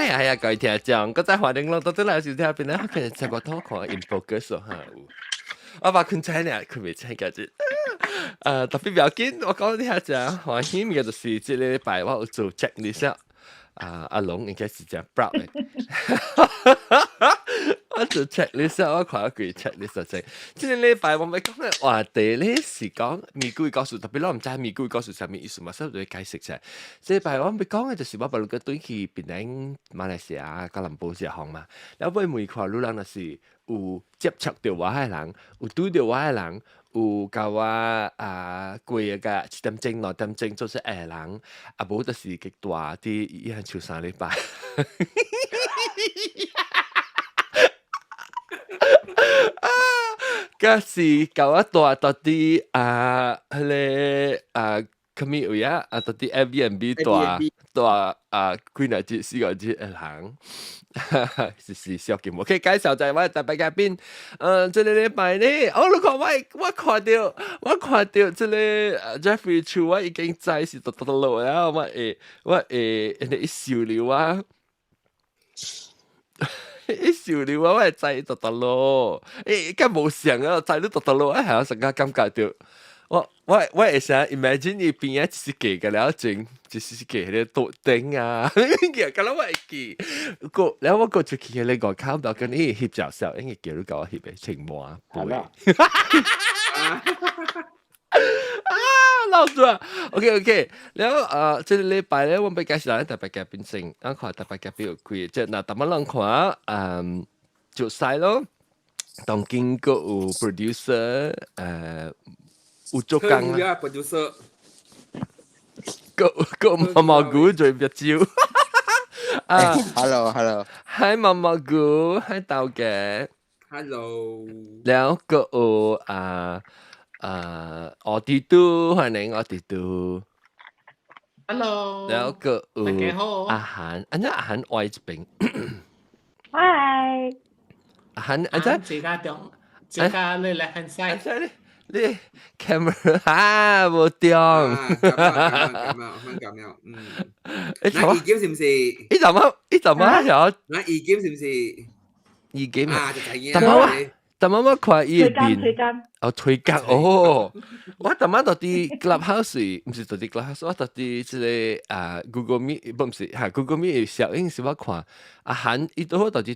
係啊，各位聽眾，我在華寧路到底來收聽邊咧？佢哋成個拖看 in focus 嚇。我話佢猜呢，佢未猜嘅啫。特別要緊，我講啲下就歡喜嘅就是這個禮拜我有做 checklist 阿龍應該是真 proud 嘅。我做 checklist，我看我佢 checklist 就係，即係禮拜我咪講嘅話題咧是講美股嘅告訴，特別我唔知美股嘅告訴上面意思嘛，所以我解釋啫。即係禮拜我咪講嘅就是我把嗰個對去邊頂馬來西亞吉隆坡這行嘛，然後每看路人就是有接觸到我嘅人，有對到我嘅人。有甲我過個7點鐘6點鐘做些人，無就是極大啲伊行像3禮拜。嗰時甲我帶到啲迄個commute位到啲 Airbnb 帶幾日節4個節嘅人。是小節目，可以介紹就係我特別嘉賓。這個禮拜呢，你看我看到這個Jeffrey Chu，我已經知是多路啊，我你笑了啊，一笑了啊，我係知多路，梗冇想啊，知你多路，係我成日感覺到。我會想 imagine 你邊一次記嘅了整，就是記喺度頂啊，嘅咁我會記，然後我過出去喺個口度跟你翕照相，因為叫你教我翕嘅情況背。老咗啊 ，OK， 然後這個禮拜咧，我俾介紹人特別嘉賓先，我看特別嘉賓有幾個，即係嗱，特別人看做晒咯，當經過有 producer 有做工啊 ，producer， 個毛毛菇最別招，hello， hi 毛毛菇 ，hi 豆嘅 ，hello， แล้วก็我啲都歡迎我啲都 ，hello， แล้วก็大家好，อาหารอันนี้อาหาร外一邊嗨，อาหารอันนี้這家你嚟很晒，你 camera 冇掂，咁樣，你意見是唔是？你怎麼有你意見是唔是？意見啊，就係嘅。怎麼看依邊？推介哦！我特晚到啲 Clubhouse，唔是到啲 Clubhouse，我到啲即係Google Meet，唔是係 Google Meet 小英是我看阿韓伊都好到啲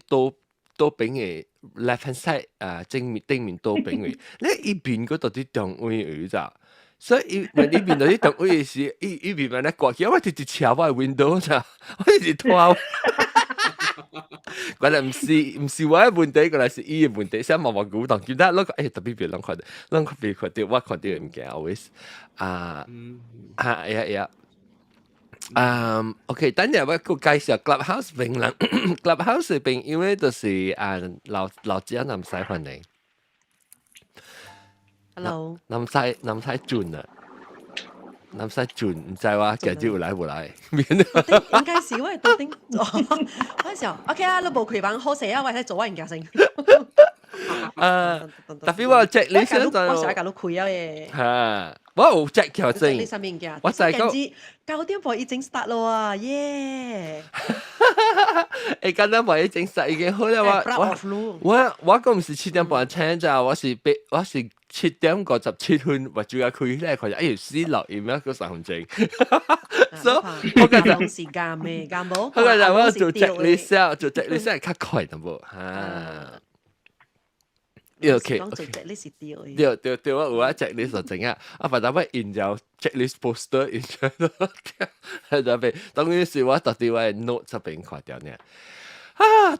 多邊嘅 left hand side 正面頂面多邊嘅，你依邊嗰度啲中位嘅咋？所以呢邊度啲中位是依邊咪咧過去，我直接敲我 window 咋，我直接拖。原來唔是我嘅問題，原來是伊嘅問題。想毛毛菇當見得，嗰個特別別人看到，我看到嘅物件 always 呀。OK， 等陣我個介紹 Clubhouse 邊啦，Clubhouse 邊因為就是老姐南西歡迎 ，Hello， 南西轉啊。南西轉唔知話幾日有來無來？應該是我係到頂，嗰時候 OK 啦，你無開房好勢啊，我係做人家先。特別我 check 你先就，我成日教你開啊嘢。嚇，我有 check 條先。你上面嘅，我就係講9點已經 start 咯啊，耶！誒，今日我已經實已經好啦，我個唔是7點半請咋，我是7點57分，或者開咧，佢就死落而家嗰3分鐘，所以我講時間咩？間冇，我就我做 checklist 係較快淡薄嚇。OK，講做 checklist 掉。對，我有啊 checklist 就整啊，反正我印咗 checklist poster 印咗喺度邊，當然是我特地我 note 這邊看掉呢。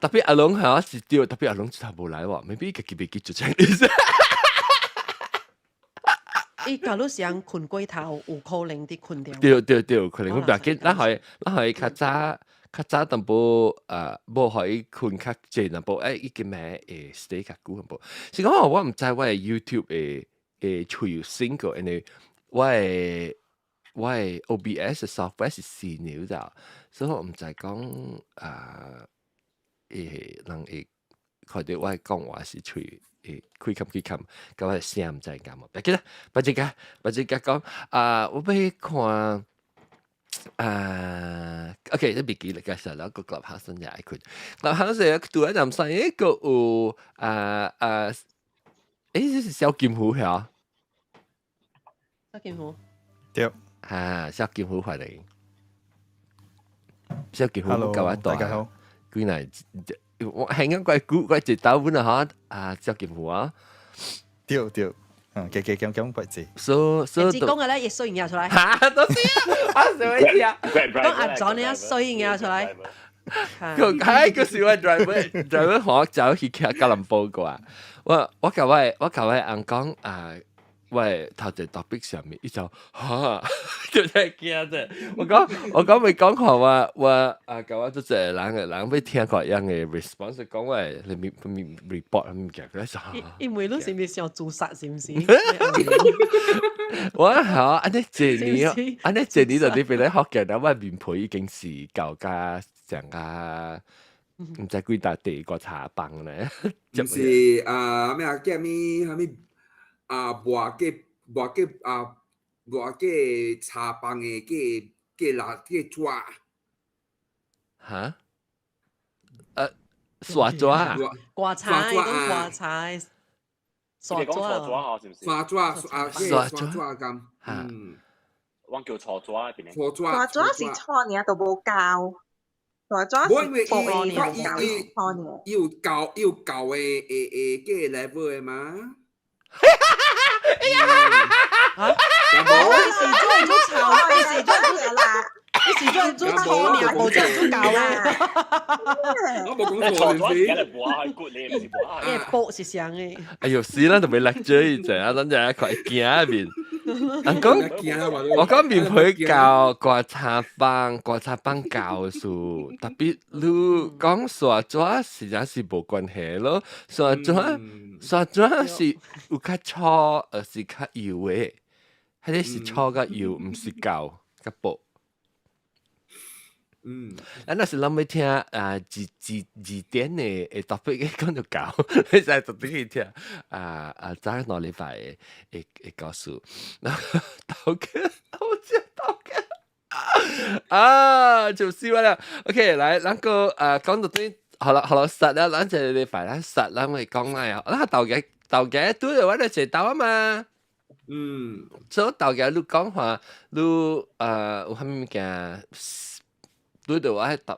特別阿龍係我是掉，特別阿龍就冇來喎，maybe 佢記做 checklist。假如想困過頭，有可能啲困掉。對，可能會比較緊，咱可以較早淡薄無可以困較濟淡薄，已經咩stay 較久淡薄。是講我唔知我係 YouTube 隨single，因為我係 OBS 嘅 software 是新嘅咋，所以我唔知講人會看到我講話是隨。開冚，咁我聲唔知咁啊！記得，不只講我俾看 OK，你別記嚟介紹啦，個 clubhouse 真係愛佢。clubhouse 對一陣細一個有誒，是小金湖係小劍湖，對小金湖歡迎，小金湖，Hello，夠一大家好。幾耐？我係應該估一道本啊嚇，小金湖啊，對，咁不知。人之講嘅咧，亦衰嘢出嚟。嚇，都知啊，什麼意思啊？講阿 John 呢，衰嘢出嚟。佢個時我 driver 學走去吉隆坡過啊！我教位人講喂頭隻 topic 上面，伊就嚇，就真係驚啫！我講未講過話教我做隻人要聽過樣嘅 response， 講喂你咪 report 咁嘅佢就因為你是唔是想自殺？是唔是？我好安尼這年就你俾你學嘅，但係面培已經是舊家成家。唔知幾大地個茶棒咧，唔是咩啊？叫咩？係咩畫嘅茶棒嘅辣嘅抓嚇？耍抓啊？掛菜講掛菜，你講錯咗啊？是唔是？刷抓咁，我叫錯咗啊邊咧？錯錯咗是錯嘢就冇教，錯咗是博你教錯嘢。要教嘅 level 嘅嘛？你時都係做炒，你時都係啦，你時都係做錯嘢，冇真係做教啦。我冇講錯錯咗，先梗係播下去 good 你，唔是播下。因為博是上嘅。哎呦死啦，同佢叻咗一陣啊，等陣一塊鏡入面。我講面培教國茶幫教書，特別你講耍抓實際是冇關係咯，耍抓是有較粗，是較油嘅，係啲是粗個油，唔是教個薄。那是諗要聽字典嘅 topic 講就教，你就係特別去聽早兩禮拜嘅告訴，然後道歉，我真道歉就是啦。OK，來，那個講到啲好啦，實啦，咱就禮拜咱實咱咪講啦呀。那道嘅都有我哋知道啊嘛。所以道嘅你講話，你有啥物件？對到我係答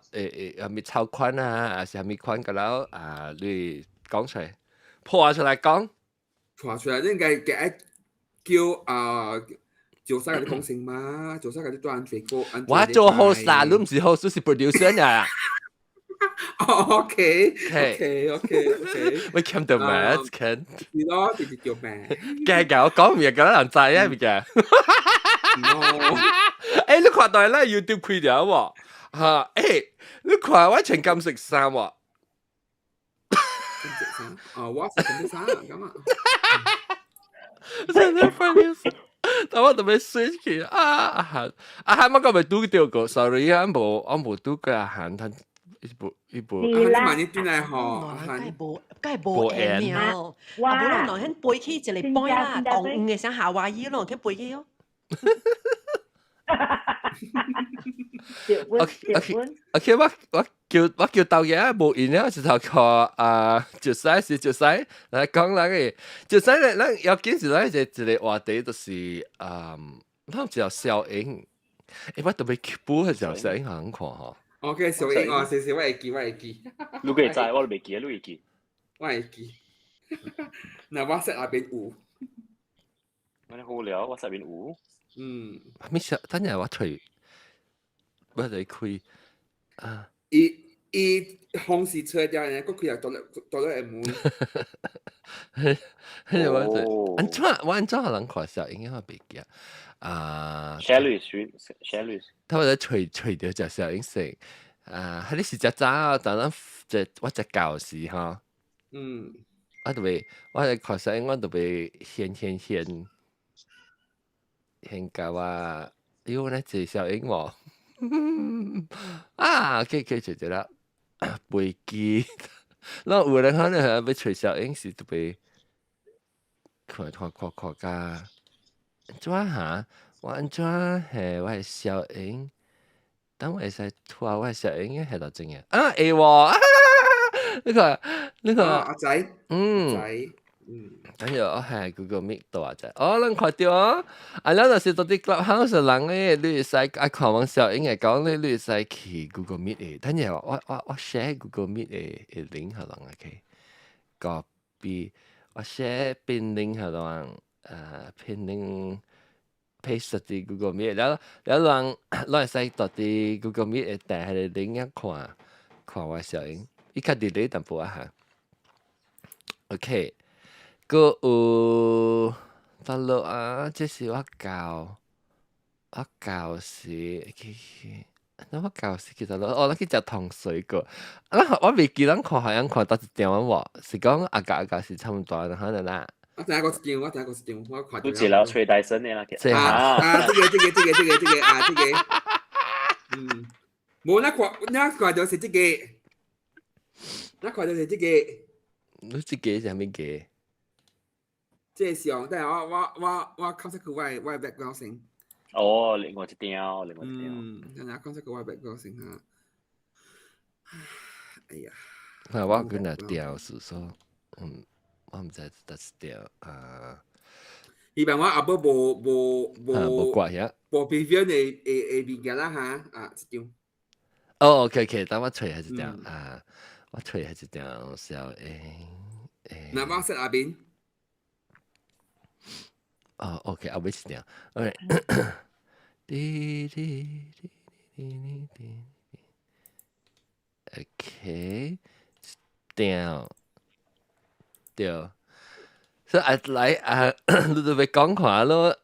咪抄款啊，還是咪款㗎啦？你講出嚟，破出嚟講，破出嚟應該叫做晒嗰啲講聲嘛，做晒嗰啲都安全歌。我做好晒，你唔是好，你是 producer 啊？OK，我欠到咩？欠。係咯，直接叫咩？嘅，我講唔係咁難制啊，咪嘅。誒，你看到咧 YouTube 開咗喎。嚇！誒，你看我穿金色衫喎，我食金色衫咁啊！真係funny，但我特別 switch 佢阿涵，我今日拄到個 ，sorry 啊，我冇拄過阿涵，他一部。你萬一轉嚟嗬，梗係冇 N 了，阿冇人攞喺背起一嚟背啦，當五嘅想夏威夷咯，喺背起哦。OK，我叫導演冇演咧，就靠就使，嚟講嗱嘅，就使咧，咱有件事咧就一個話題就是咱只有小影，我特別補嘅時候小影很看嗬。OK，小影哦，謝，我會記。你會知，我未記，你會記。我會記。嗱，我識那邊有。我好聊，我實邊有。咩事？等陣我隨，我哋開伊風是吹掉咧，佢又倒落門。我安怎可能看小影我袂記Share 他話吹掉隻小影食係你是只渣，但係我只教時嗬。我特別我係看小影，我特別顯教啊！喲，那隻小影喎，OK，就這啦，背記。那有人可能係要吹小影時特別看㗎。怎嚇？我安怎係我係小影？等我會使拖我小應該係度整嘅啊會喎，呢個阿仔，嗯。仔，跟住我係 Google Meet 度啊，就能看到啊！啊，咱若是到啲 Clubhouse 人咧，你會使啊看網小英嘅講咧，你會使去 Google Meet 嘅。等陣我 share Google Meet 嘅 link 下人，OK。copy 我 share 邊 link 下人，邊 link paste 啲 Google Meet，然後人會使到啲 Google Meet 嘅帶係 link 看我小英，依家 delete 淡薄啊嚇。OK。個有得落啊！即是我教時，我教時其實我去食糖水個，我未記咱看好像看到一點喎，是講阿是差唔多可能啦。我睇下個時間，我看都接了吹大聲嘅啦，即係這個，冇那看到是這個，那看到是這個，你自己係咩嘅？即係上，但係我感覺佢我 background 聲。哦，另外一條，等下感覺佢我 background 聲嚇。哎呀，我跟那調是說，我唔知得調啊。希望我阿伯無掛嘢，無 preview 嘅物件啦嚇，啊，一張。哦 ，OK，等我吹下一條啊，我吹下一條小那我識阿邊。哦，OK，我袂掉。OK，OK，掉，掉。所以嚟你都要講下咯，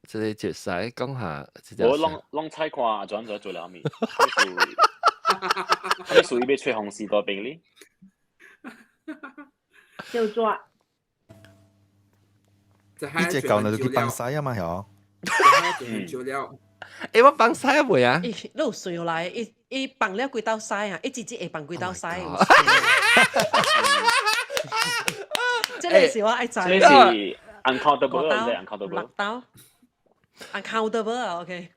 即係絕使講下。我攏猜看阿轉做了面，你屬於要吹紅時代病哩？就做。呢隻舊就叫崩晒啊嘛，係哦。誒，我崩晒未啊？你有水來，伊崩了幾道曬啊！伊直接會崩幾道曬。即係是我愛知。即係 uncountable 定 uncountable？ 六刀 uncountable 啊 ，OK。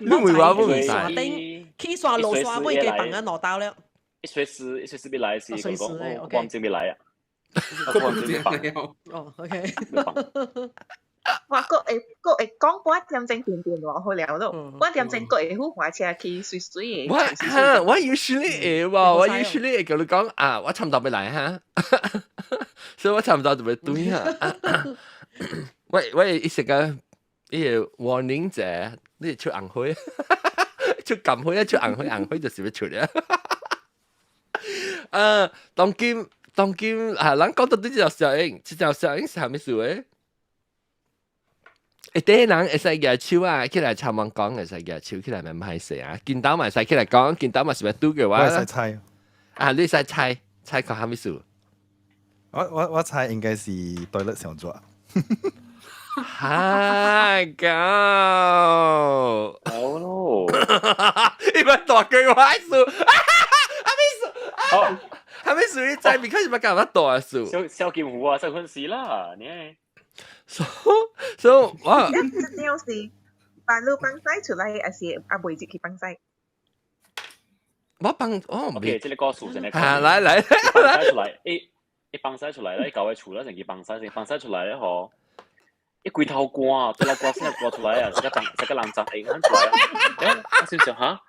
你唔會話唔會刷頂，去刷路刷尾嘅崩咗攞刀了。一隨時要來是隨時講，我唔知要來啊。哦，OK。我會講半點鐘點點落去了咯，半點鐘個會好話車去水水嘅。我usually 喎，我 usually 叫你講啊，我差唔多要來哈，所以我差唔多就要對哈。我一時間呢個 warning 者，你出紅灰，出撳灰，出紅灰就是要出嚟。當今啊，人講到呢條效應，這條效應是係咩事嘅？啲人會使舉手啊，起來參網講會使舉手，起來咪歹勢啊！見到咪使起來講，見到咪是咪拄嘅話？我使猜。啊，你使猜看係咩事？我猜應該是對率上咗。係咁。好咯。你咪大句話數，係咩事？係咩事？你知？because 咪講乜大數？小金湖啊，這份事啦，你。So 哇！一條是把路崩晒出來，還是阿妹自己崩晒？我崩哦，OK，這個歌數先嚟講。來，崩晒出來，一崩晒出來咧，舊嘅厝咧成件崩晒，成崩晒出來咧，嗬，一鬼頭光，對啦，光先係過出來啊，成個人長影響出來啊，我先想嚇，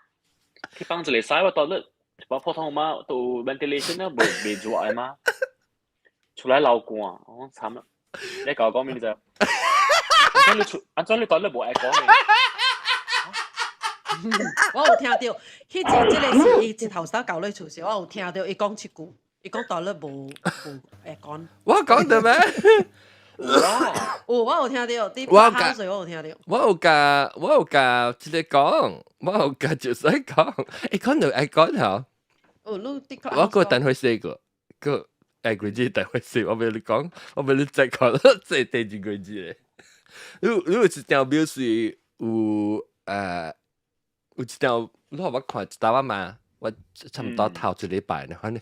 佢崩住嚟晒喎，到咧，把普通嘛，到 ventilation 咧未做啊嘛，出來流光，我慘啦。你講咩啫？安裝你講你冇愛講嘅。我有聽到，迄陣即個是伊一頭手教你厝時，我有聽到伊講一句，伊講到你無愛講。我講到咩？我有聽到，啲口水我有聽到。我有教即個講，我有教就使講，講到愛講頭。哦，你啲我個等佢四個。句子第回事，我俾你講，我俾你再講啦，即係第二句子咧。你有一條表示有一條，你話我看一打嘛，我差唔多頭一禮拜呢，反正，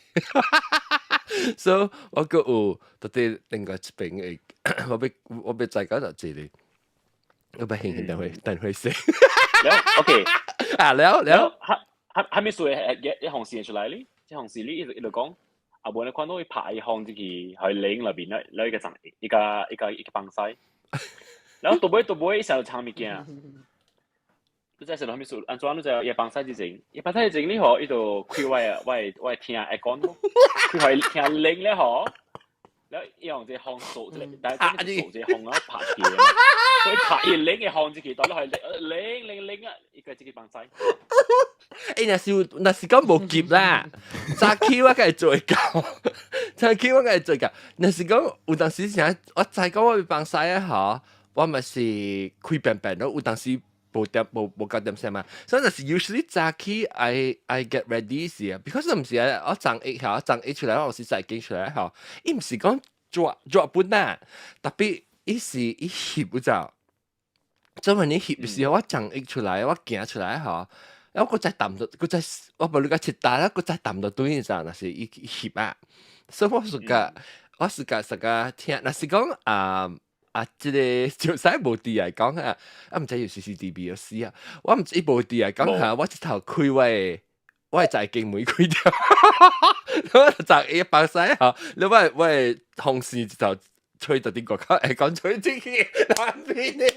所以我個有到底另外一邊嘅，我俾再講到這裡。我不輕等會死แล้วโอเค啊แล้ว還沒說一行線出來咧，一行線咧一路講，阿本你看到佢拍一行自己喺領裏邊咧，一個陣一個幫曬，然後到尾成日唱物件，你在成日還沒說，按怎你就一幫曬之前，一幫曬之前你嗬，伊度開我聽愛講咯，佢係聽領咧嗬。แล้วอีของจะห้องโซ่จะได้จะโซ่จะห้องแล้วผ่าเกียร์所以ผ่าอีเล้งไอห้องจะกี่ตอนแล้ว係เล้ง啊อี個自己幫曬那是講無急啦早起我梗係做到早起我梗係做到那是講有當時想我知講我要幫曬啊嗬我咪是開便便咯有當時冇夠點聲嘛所以那是 usually 早起 I get ready 時啊 because 唔是啊我裝一下裝一出來我是再經出來嗬伊唔是講做本啊特別伊是伊翕嗰陣做完你翕嘅時候我裝一出來我行出來嗬然後我再抌到我再我把你個切大啦我再抌到對陣那是伊翕啊所以我是個聽那是講即個就使無啲嚟講啊，唔知有 CCTV 有事啊，我唔知無啲嚟講下，我一頭開我係在鏡妹開掉，我就一百曬嚇，你我同事就吹到啲國家係講吹啲嘢難邊咧，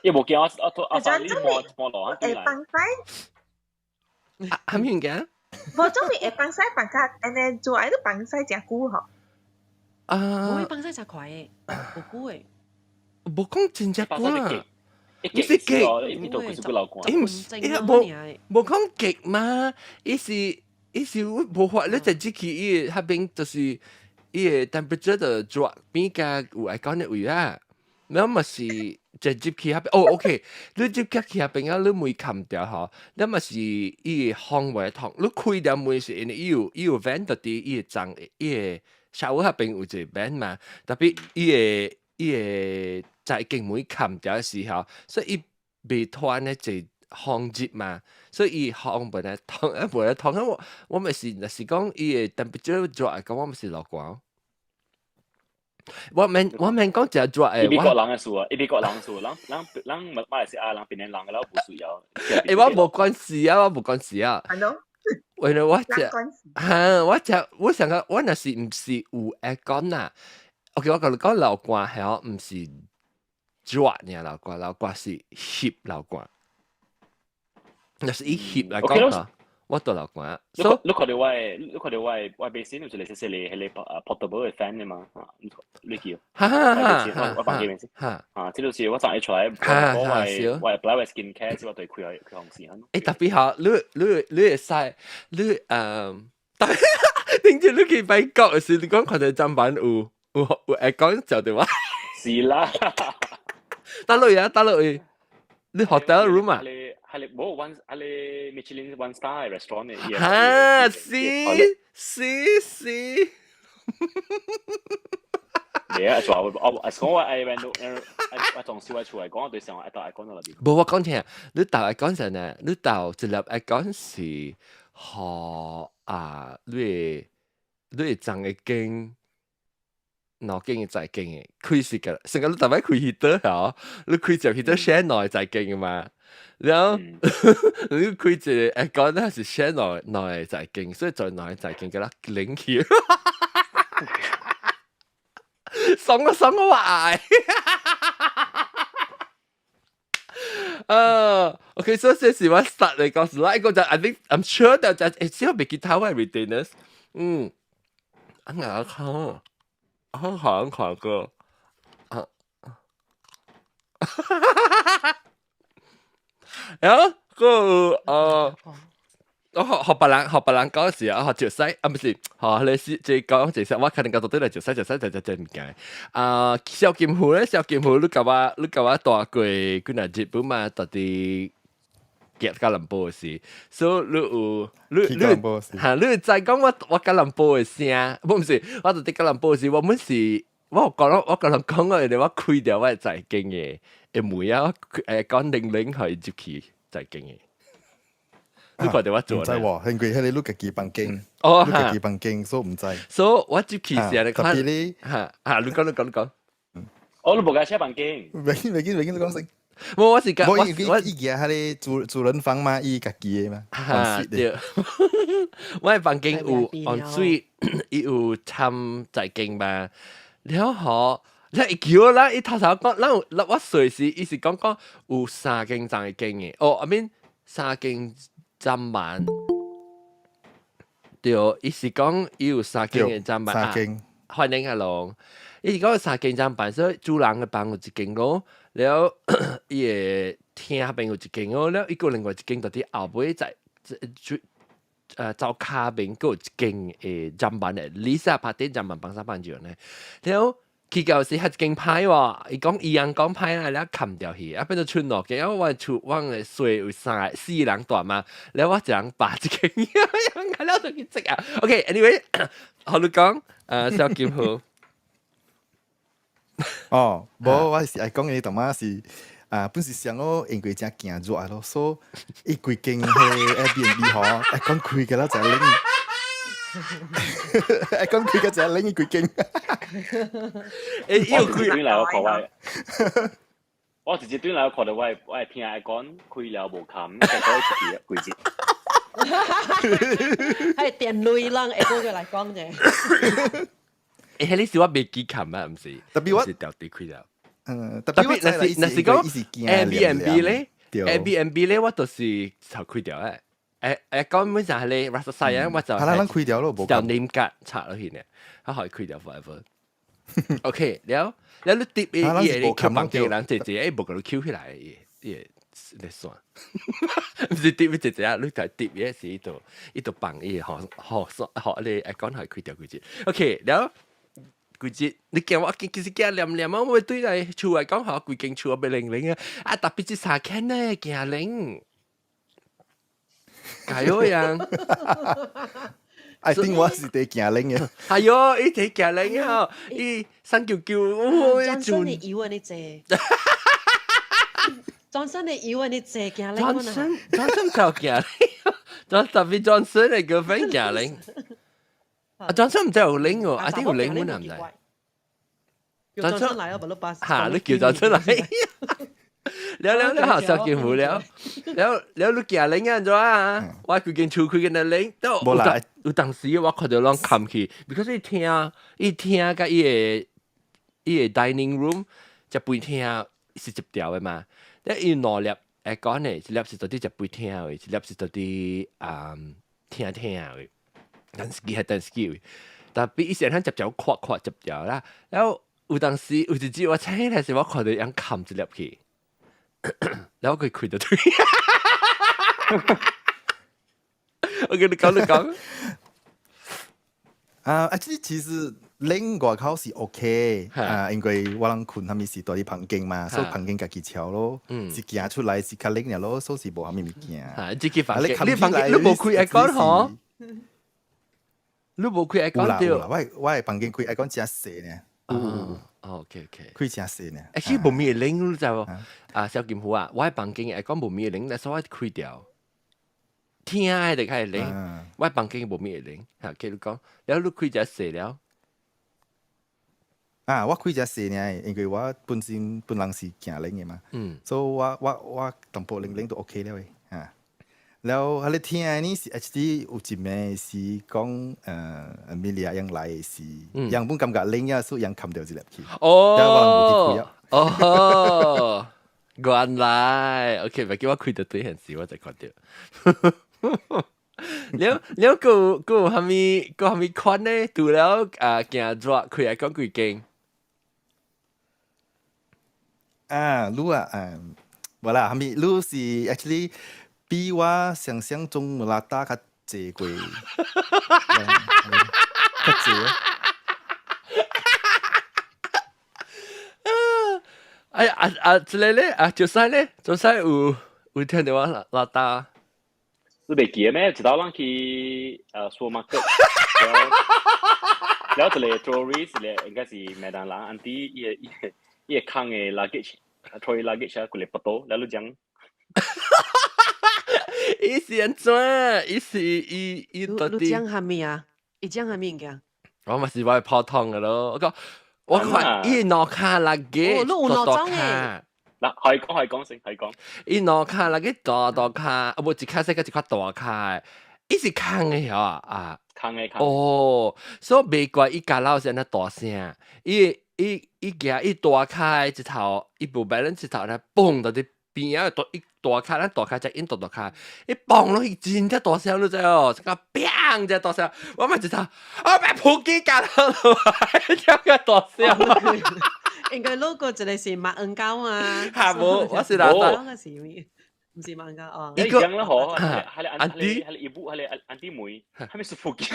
因為冇見我發呢望落喺邊嚟，幫曬係咪嘅？我中意幫曬幫卡，誒做愛都幫曬隻菇嗬。我會幫曬隻塊嘅，無辜嘅。冇講真隻菇啊！你是極，你度佢是個老公。冇講極嘛，伊是無法你直接去伊嗰邊就是伊個 temperature 就抓比較有愛講嘅位啊，然後咪是直接去嗰邊。哦 ，OK， 你直接去嗰邊啊，你唔會冚掉嗬，你咪是伊個烘位燙，你開掉門是因為伊有 vent 到啲伊個裝伊個 shower 嗰邊有一個 vent 嘛，特別伊個在經門冚掉嘅時候，所以伊未脫咧就烘熱嘛，所以伊烘本來燙，我咪是講伊個 temperature 抓嚟講，我咪是樂觀。我免講就做誒，美國人嘅事啊，美國人事，人馬來西亞人邊人人嘅啦，唔需要。誒，我冇關係啊，我冇關係啊。係咯。為了我想講，我那是唔是有誒講啊 ？OK， 我講流汗係我唔是抓呢流汗是翕流汗，那是以翕嚟講啊。我到流汗。你看到我微信，就嚟寫你係你portable 嘅 fan 嘅嘛？你叫。我放幾面先。這就是我賺一出來，我係 Black Skin Care，只我對佢紅線咯。誒特別好，你會使你聽住你去美國嘅時，你講佢哋砧板有講就對話。是啦。打落去，你 hotel room 啊？係冇係Michelin one star restaurant 嘅。嚇！是。嘢做我講我我仲少出嚟講，我對上我到講到邊。冇我講聽，你到講陣呢？你到一粒講是學你裝嘅經，腦經嘅在經嘅，開始嘅，成個你大擺開 heater 嚇，你開就 heater share 內在經嘅嘛。然後你開隻講咧係 share 內在經，所以在內在經嘅啦，領起。爽我話OK， so 這是我 start 嚟講，另一個就 I think I'm sure that it's still big guitar retainers，我看過，然後我學別人講時啊，學潮西啊，唔是學你是即係講其實我肯定講到對嚟潮西就真唔解。小劍湖你教我大過幾日日本嘛，到底吉吉隆坡嘅事，所以你再講我吉隆坡嘅聲，唔是我到底吉隆坡嘅事，我唔是我講我哋我開掉我在經嘅，唔會啊講零去接起在經嘅。你看到我做唔知喎，因為迄個你家己房間，哦你家己房間，所以唔知。所以我接期時你特看別你，你講，哦，你冇架車房間，未見你講聲。我是講我伊嘅迄個主人房嘛，伊家己嘅嘛，對，我嘅房間有 en suite，伊有參在間嘛，然後你叫啦，伊頭講，嗱我隨時伊是講有3間站嘅間嘅，哦，I mean 3間站板，對，伊是講伊有3間嘅站板啊，歡迎阿龍，伊是講有3間站板，所以主人嘅房有一間咯。然後伊個廳邊有一間哦，然後伊個另外一間到啲後尾在走卡邊個有一間誒站板誒，Lisa 拍啲站板幫手幫住呢。然後佢舊時係一間牌喎，伊講伊樣講牌啦，然後冚掉去，啊變到村落嘅，然後我厝我嘅睡有4人大嘛，然後我一人霸一間，然後就去食啊。OK，anyway， 好你講，小劍好。哦，無我是愛講嘅，同媽是本是想我因為真驚熱咯，所以規間係 Airbnb 嗬，愛講開嘅啦就係拎，愛講開嘅就係拎規間。誒，我直接轉嚟我看我，我直接轉嚟我看到我係聽愛講開了無冚，就可以出去規節。係電類人會過嚟講啫。迄你是我未記冚啊，毋是？特別我是掉地開了。特特別那是講是 Airbnb 咧，Airbnb 咧，我都是就開掉咧。講咩就係你 Rasa sayang，我就係啦，咱開掉咯，冇就 name card 插落去呢，佢可以開掉 forever。OK，แล้ว你碟伊你扣房嘅人直接冇個你 Q 起來嘢你算，唔是碟直接啊，你就碟嘢是呢度綁嘢學你講係開掉佢啫。OK，แล้ว佢節你叫我其實叫黏黏啊，我對嚟厝嚟講嚇，佢經厝俾零啊，特別係沙坑咧驚零，係咁樣。I think 我是第驚零嘅。係喲，一直驚零啊！伊三叫，裝身你以為你借，裝身你以為你借驚零啊？Johnson 就驚零，特別 Johnson 嘅 girlfriend 驚零。Johnson 唔知有零喎，I think 有零喎，唔知。叫 Johnson 嚟啊，不如把嚇，你叫 Johnson 嚟。แล้วหาสกิลหูแล้วลูกแก่เล้งกันจ้ะว่าคือกินชูคือกินเล้งแล้วอุตังสีว่าเขาจะลองคำคีbecause อีเทียกับอี dining room จะปุยเทียสิบเดียวไปมาแล้วอีนอเล็บก่อนเนี่ยสิเล็บสิตัวที่จะปุยเทียเลยสิเล็บสิตัวที่เทียเลยดันสกี係ดันสกีแต่ปีอีเสียท่านจับเจ้าขวดจับเจ้า啦แล้วอุตังสีอุจจิว่าใช่แต่สิว่าเขาจะยังคำสิเล็บคีแล้ว佢開到對，我跟你講。其實拎外口是 OK，因為我人困他們是在啲房間嘛，所以房間家己敲咯，是行出來是較拎嘅咯，所以是無啥物物件。係，自己房間，你房間你冇開愛講嗬？你冇開愛講對？我係房間開愛講真細呢。OK，開真細呢。誒，冇咩拎就小劍虎啊，我喺房間愛講冇咩拎，但係我開掉。聽誒就係拎，我喺房間冇咩拎，嚇，佢講，然後你開就細了。我開只細呢，因為我本人是行拎嘅嘛，所以我淡薄拎都 OK 了嘅，然後喺你聽呢是 HD 有一名是講Amelia 樣來是，樣本感覺拎啊，所以樣冚掉一粒去，哦，原來 OK，咪叫我開到對陣時，我就覺得。แล้วกูทำมีคอนเนี่ยดูแล้วแกจะคุยอะไรก็คุยเก่งรู้voilà ทำมีรู้สิ actually 比我想象中拉大較濟過較濟之類咧做晒有聽到我拉大你未記咩？一道人去supermarket，แล้วจะเลยtouristเลย應該是麥當勞安迪伊個扛嘅 luggage，trolley luggage 啊，佢嚟不到，แล้วรู้จัง伊是安怎？伊是伊到你底？讲下面啊？伊讲下面嘅？我嘛是我普通嘅咯。我看伊腦卡啦嘅，大卡。嗱，可以講先，可以講。伊腦卡啦嘅大卡，無一卡細個一塊大卡，伊是空嘅啊。空嘅。哦，所以袂怪伊家老是安尼大聲，伊夾伊大卡一頭，伊無balance一頭咧，嘣到啲邊啊，伊大卡咱大卡只印度大卡，伊嘣落去真正大聲，你知哦，一個砰只大聲，我咪一頭，我咪撲機夾到落來，只個大聲。應該攞個一個是麥恩膠啊，嚇無，我是哪個？個是咩？唔是麥恩膠哦。一樣啦，嗬，係你姨母，係你安弟妹，係咪是福建？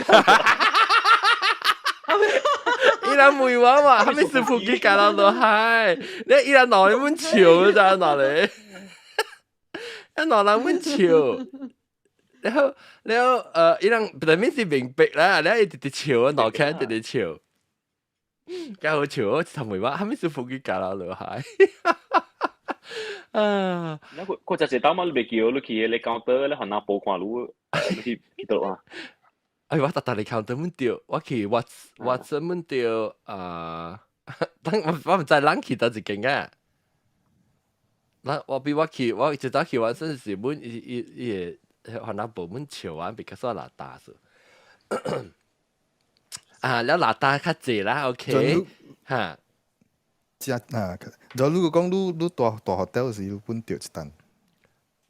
伊拉妹話嘛，係咪是福建夾到落海？你伊拉鬧你滿潮咋鬧你？一鬧人滿潮。然後伊人特別是明白啦，然後伊直直笑，鬧開直直笑。梗好笑，我尋日話，係咪是福建夾到落海？啊！嗰隻打乜你未叫，你去你 counter 咧，可能報關路，你去到啊？哎，我特你 counter 唔掉，我去 Watson 唔掉等我唔知人去到一間啊。那我比我去，我直到去完身時本伊可能部門潮完，比較少拉大數。啊，แล้ว拉大較濟啦 ，OK， 嚇。只啊，就如果講你大 hotel 時，你本掉一單。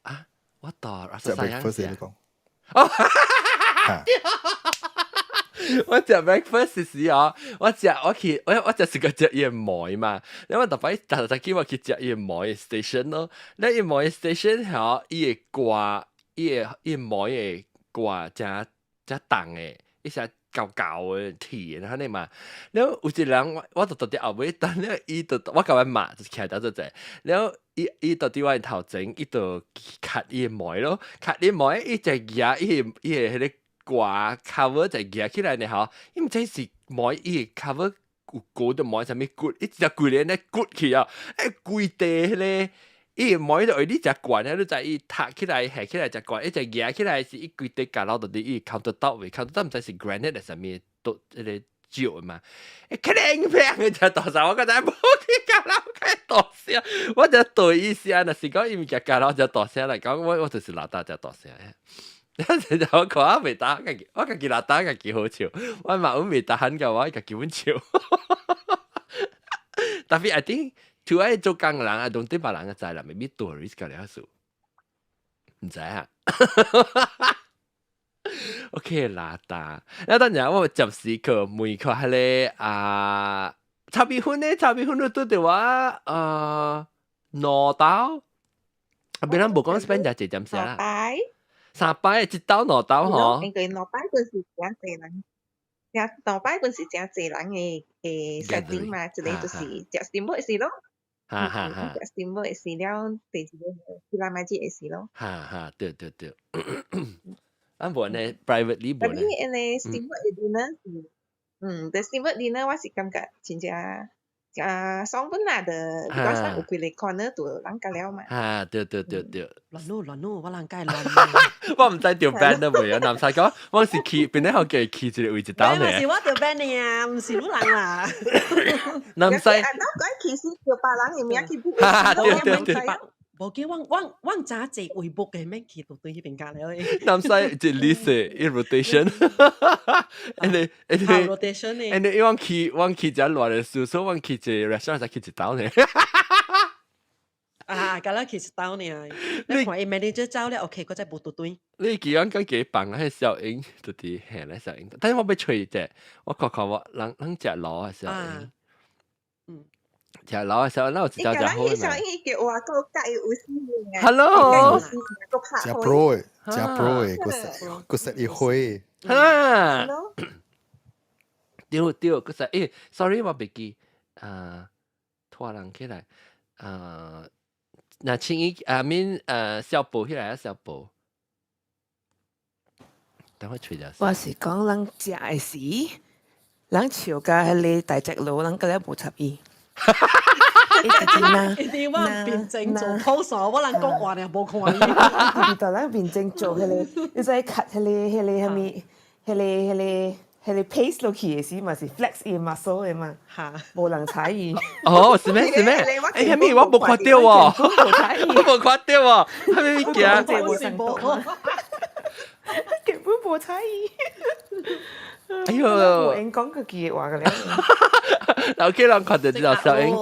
啊，我大只 breakfast 你講。我食 breakfast 時哦，我去我食個食嘢梅嘛，因為特別特叫我去食嘢梅 station 咯，你嘢梅 station 係伊會掛，伊梅會掛真重嘅，伊實舊嘅鐵，然後你嘛，然後有一人我就到啲後尾等咧，伊就我甲阮媽就徛到咗，然後伊到啲我頭前，伊就卡伊梅咯，卡伊梅伊就夾伊迄個。掛 cover 就夾起來呢嗬，伊唔知是梅伊 cover 骨的梅上面骨，一隻骨咧咧骨去啊，骨地咧，伊梅就你隻管咧，你就伊塌起來下起來隻管，一隻夾起來是伊骨地夾到到啲伊 counter 到位 ，counter 到唔知是 granite 上面都一個石嘛，砰砰嘅隻大手，我覺得冇啲夾到嘅大聲，我就對意思啊，那是講伊唔夾夾到隻大聲嚟講，我就是拿到隻大聲。有時就我講未打，我家己拿打家己好笑，我嘛未打狠嘅話，家己本笑。特別 I think 除咗做工人啊，同啲別人嘅責任，未必 tourist 嘅了數，唔知啊。OK 拿打，那當然我暫時個每個係咧差別分都對話攞到，別人冇講 spend 就係點寫啦。三擺一刀兩刀嗬，應該兩擺嗰時正濟人，兩擺嗰時正濟人嘅setting嘛，一個就是食steamboat嘅事咯，食steamboat嘅事了，第二個去拉麥子嘅事咯。對，咁無呢 privately 無呢。但係呢 steamboat 嘅 dinner 是，the steamboat dinner 我是感覺真正爽本啦的，比較上有幾個 corner 度人家了嘛。對。亂咯，我人街亂。我唔知條 band 都未有，南西講，我是企邊啲後記企住位置打呢？係我條 band 嚟啊，唔是你人啦。南西，嗱講其實條白人嘅名佢不對。無記我早隻微博嘅咩企到對迄邊隔了。南西即 list in rotation， rotation 呢？你往企只亂嘅數，所以往企只 restaurant 就企只刀呢。咁啦，其實刀呢，你看伊 manager 走咧 ，OK， 佢真係冇對。你幾樣講幾棒啊？係小英到底係咧小英，但係我俾吹啫，我看我人隻攞係小英。食老嘅時候，那有一條好嘅。小英叫我個介有事嘅。Hello。食 pro 嘅，個食一灰。哈。對，個食sorry 我袂記，拖人起來，那青衣面小寶起來啊，小寶。等我吹下。我是講人食嘅時，人笑甲迄個大隻佬，人個咧無插伊。一定要辯證做 pose， 我能講話你冇看伊。你當然辯證做迄個，你再 cut 迄個 paste 落去嘅時嘛是 flex 嘅 muscle 嘅嘛，無人踩伊。哦，是咩？哎，蝦米我冇看到喎，我冇看到喎，蝦米物件？我是冇，根本冇踩伊。哎呦，我應講個句話嘅咧。然後佢人看到呢條小影，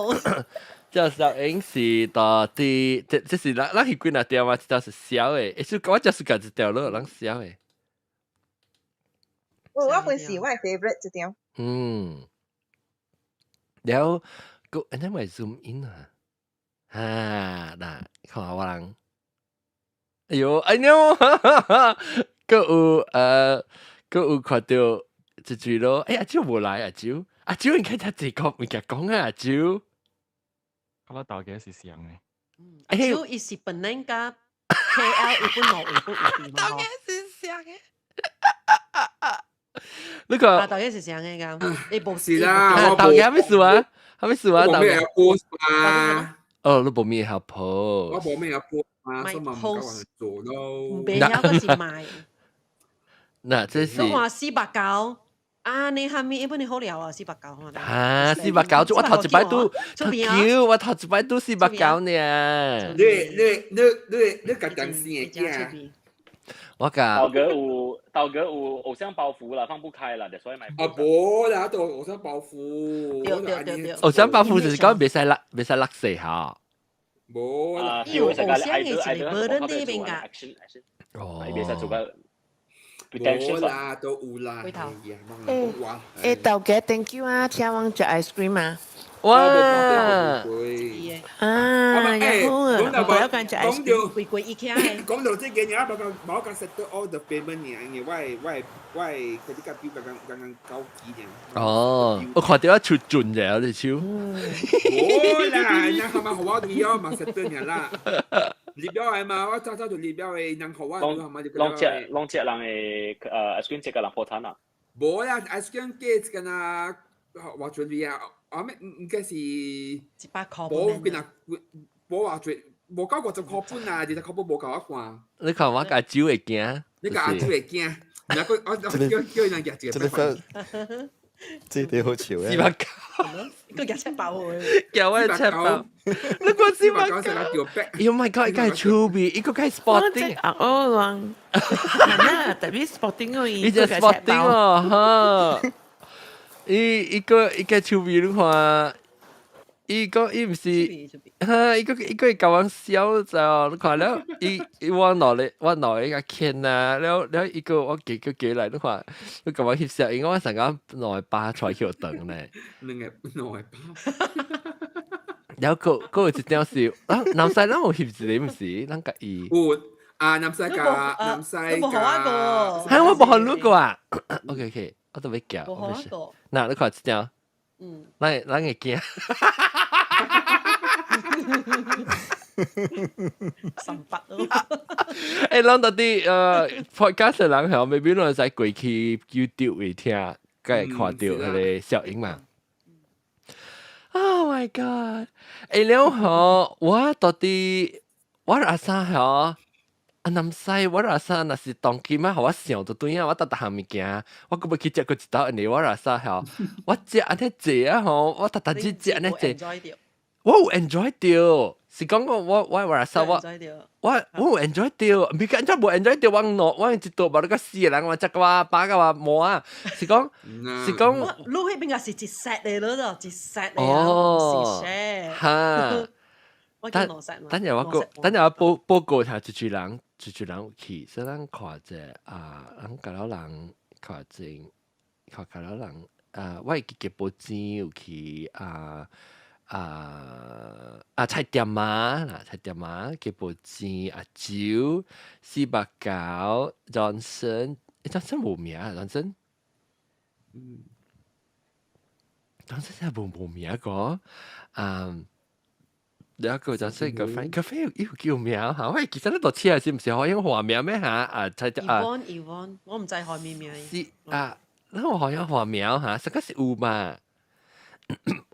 條小影是到啲，即是咱係幾那條嘛？這條是小嘅，誒，我就是揀一條咯，咱小嘅。我本是我 favorite 一條。แล้วก็อันนั้นหมาย zoom in น่ะของ我人哎呦哎呦ก็有看到一句咯哎阿蕉冇來阿蕉應該睇自講唔夾講啊阿蕉我大嘅是像嘅阿蕉伊是本人甲 KL 一本路一本有地嘛大嘅是像嘅那個大概是這樣嘅㗎，你冇是啦，大家係咪數啊？係咪數啊？我咩有 post 嘛？哦，你冇咩有 post？ 我冇咩有 post 嘛，所以咪唔夠人做咯。唔俾有嗰時賣。嗱，這是。我話489啊，你下面一般你好聊啊，489可能。啊，489，我頭一擺都，我頭一擺都489呢。你個當時嘅驚。我噶道哥有偶像包袱啦，放不開啦，所以買。冇啦，都偶像包袱。對。偶像包袱就是講別使勒死嚇。冇啦。有偶像嘅是無人呢邊㗎。哦。別使做個。冇啦，都有啦。誒，豆嘅 thank you 啊，請我食 ice cream 啊。哇！然後我有間食 ice cream，貴一起嘅。講到這個嘢，我講 settle all the payment 嘢，因為我嗰啲個表剛高級嘅。哦，我看到一出盡嘅，你超。冇啦，人係咪好我哋要嘛 settle 嘢啦？列表係嘛，我早就列表嘅，人好我係咪？long 隻人嘅ice cream 隻個人破產啊！冇啦 ，ice cream 機個那話準備啊！應該是100塊冇邊啊？冇話最冇交過10塊半啊，20塊半冇交一罐。你看我架酒會驚，你架酒會驚，然後我叫人夾住個。這啲好潮嘅。489，個夾7包嘅。有啊7包，你講489。Oh my god，依個係 chubby，依個係 sporting。哦，浪，嗱，特別 sporting 嗰啲，依隻 sporting 哦，哈。伊個 chubby 你看，伊唔是，哈，伊個會搞我笑就，你看了，伊我攞嚟個鉗啊，แล้ว伊個我幾嚟，你看，你搞我翕相，因為我成個攞巴菜橋等咧。你係攞巴。然後佢有一條是，南西咱有翕一個唔是，咱甲伊。有啊，南西㗎，南西㗎。嚇，我冇看到過啊。OK，我都要叫。冇看過。嗱，你看一條。咱會驚。300咯。誒，咱到底podcast 嘅人係未必攏使過去 YouTube 會聽，該看到佢哋小影嘛。Oh my god！誒，แล้ว嗬，我到底我阿生嗬。南西我阿生若是當今啊，我想到對啊，我逐項物件，我個要去食過一道安尼，我阿生嗬，我食安尼濟啊吼，我逐日食安尼濟，我有 enjoy 到，是講我阿生我有 enjoy 到，唔係講真冇 enjoy 到，我一道無你個死人，我食個話把個話冇啊，是講，你迄邊個是一 set 嚟咯，一 set 嚟啊，唔是 share，哈。等陣我報告下一群人有去，所以咱看者咱甲老人看症，看老人我會記報紙有去菜店啊，菜店啊記報紙阿蕉489 Johnson 無名啊 Johnson 真係無名個有一個就識個 friend 要叫名嚇，喂，其實呢度黐係是唔是可以華名咩嚇？Yvonne，我唔知海咩名。是咱可以華名嚇，實在是有嘛？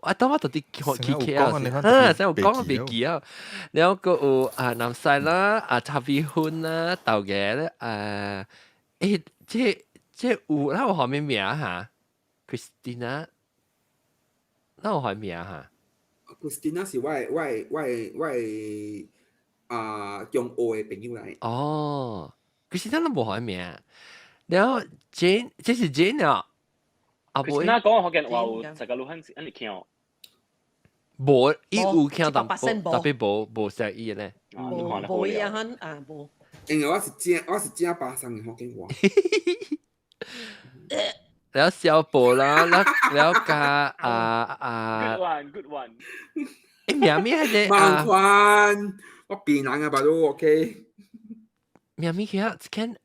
我當我到啲去成日 K 有 L 講啊你看啊，特別真係有講啊，別記別記啊，แล้วก็南西啦，插鼻훈啦，豆嘅咧，即有啦，我學咩名嚇 ？Christina，那我學名嚇 Christina 是中學嘅朋友嚟。哦，Christina 都冇學名，然後 Jane，這是 Jane 啊，啊佢先啦講福建話有十個路很很嚟聽。冇，伊有聽淡薄， 100%特別冇識伊咧。無一樣很啊無。因為我是正巴生嘅福建話。แล้ว小寶啦，แล้วก็Good one。名咩係孟寬，我變人啊，爸都 OK。名咩佢can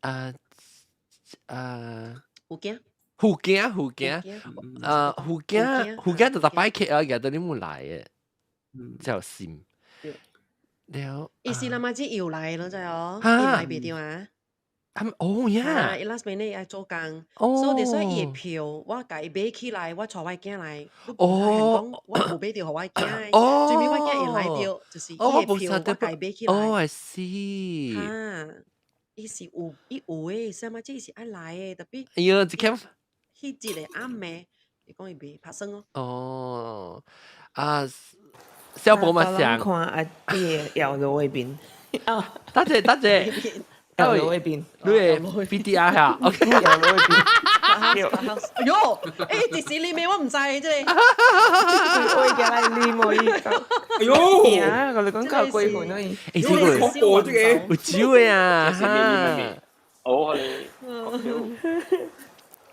福建，福建就特擺 K L 嘅，到你冇來嘅，就閃。แล้ว伊是那麼只搖來咯，就哦，哈伊買別條啊。哦呀，伊 last minute 愛做工，哦所以伊嘅票我家買起來，我帶我囝來。哦，我冇買條，互我囝。哦，最尾我囝會來到，就是伊嘅票我家買起來。哦，I see。哈，伊是有誒，什麼即是愛來嘅，特別。哎呀，只 can 迄日嘅暗暝，伊講伊袂拍算哦。哦，啊，小寶嘛想看阿爹搖到嗰邊，多謝。搖到嗰邊，你係 BDR 嚇，OK。搖到嗰邊。哎喲，迪士尼咩我唔知啫。我而家嚟摸依個。哎呦，係啊，我哋講夠貴盤咯。誒，呢個恐怖啫嘅。有招嘅啊，嚇。哦，你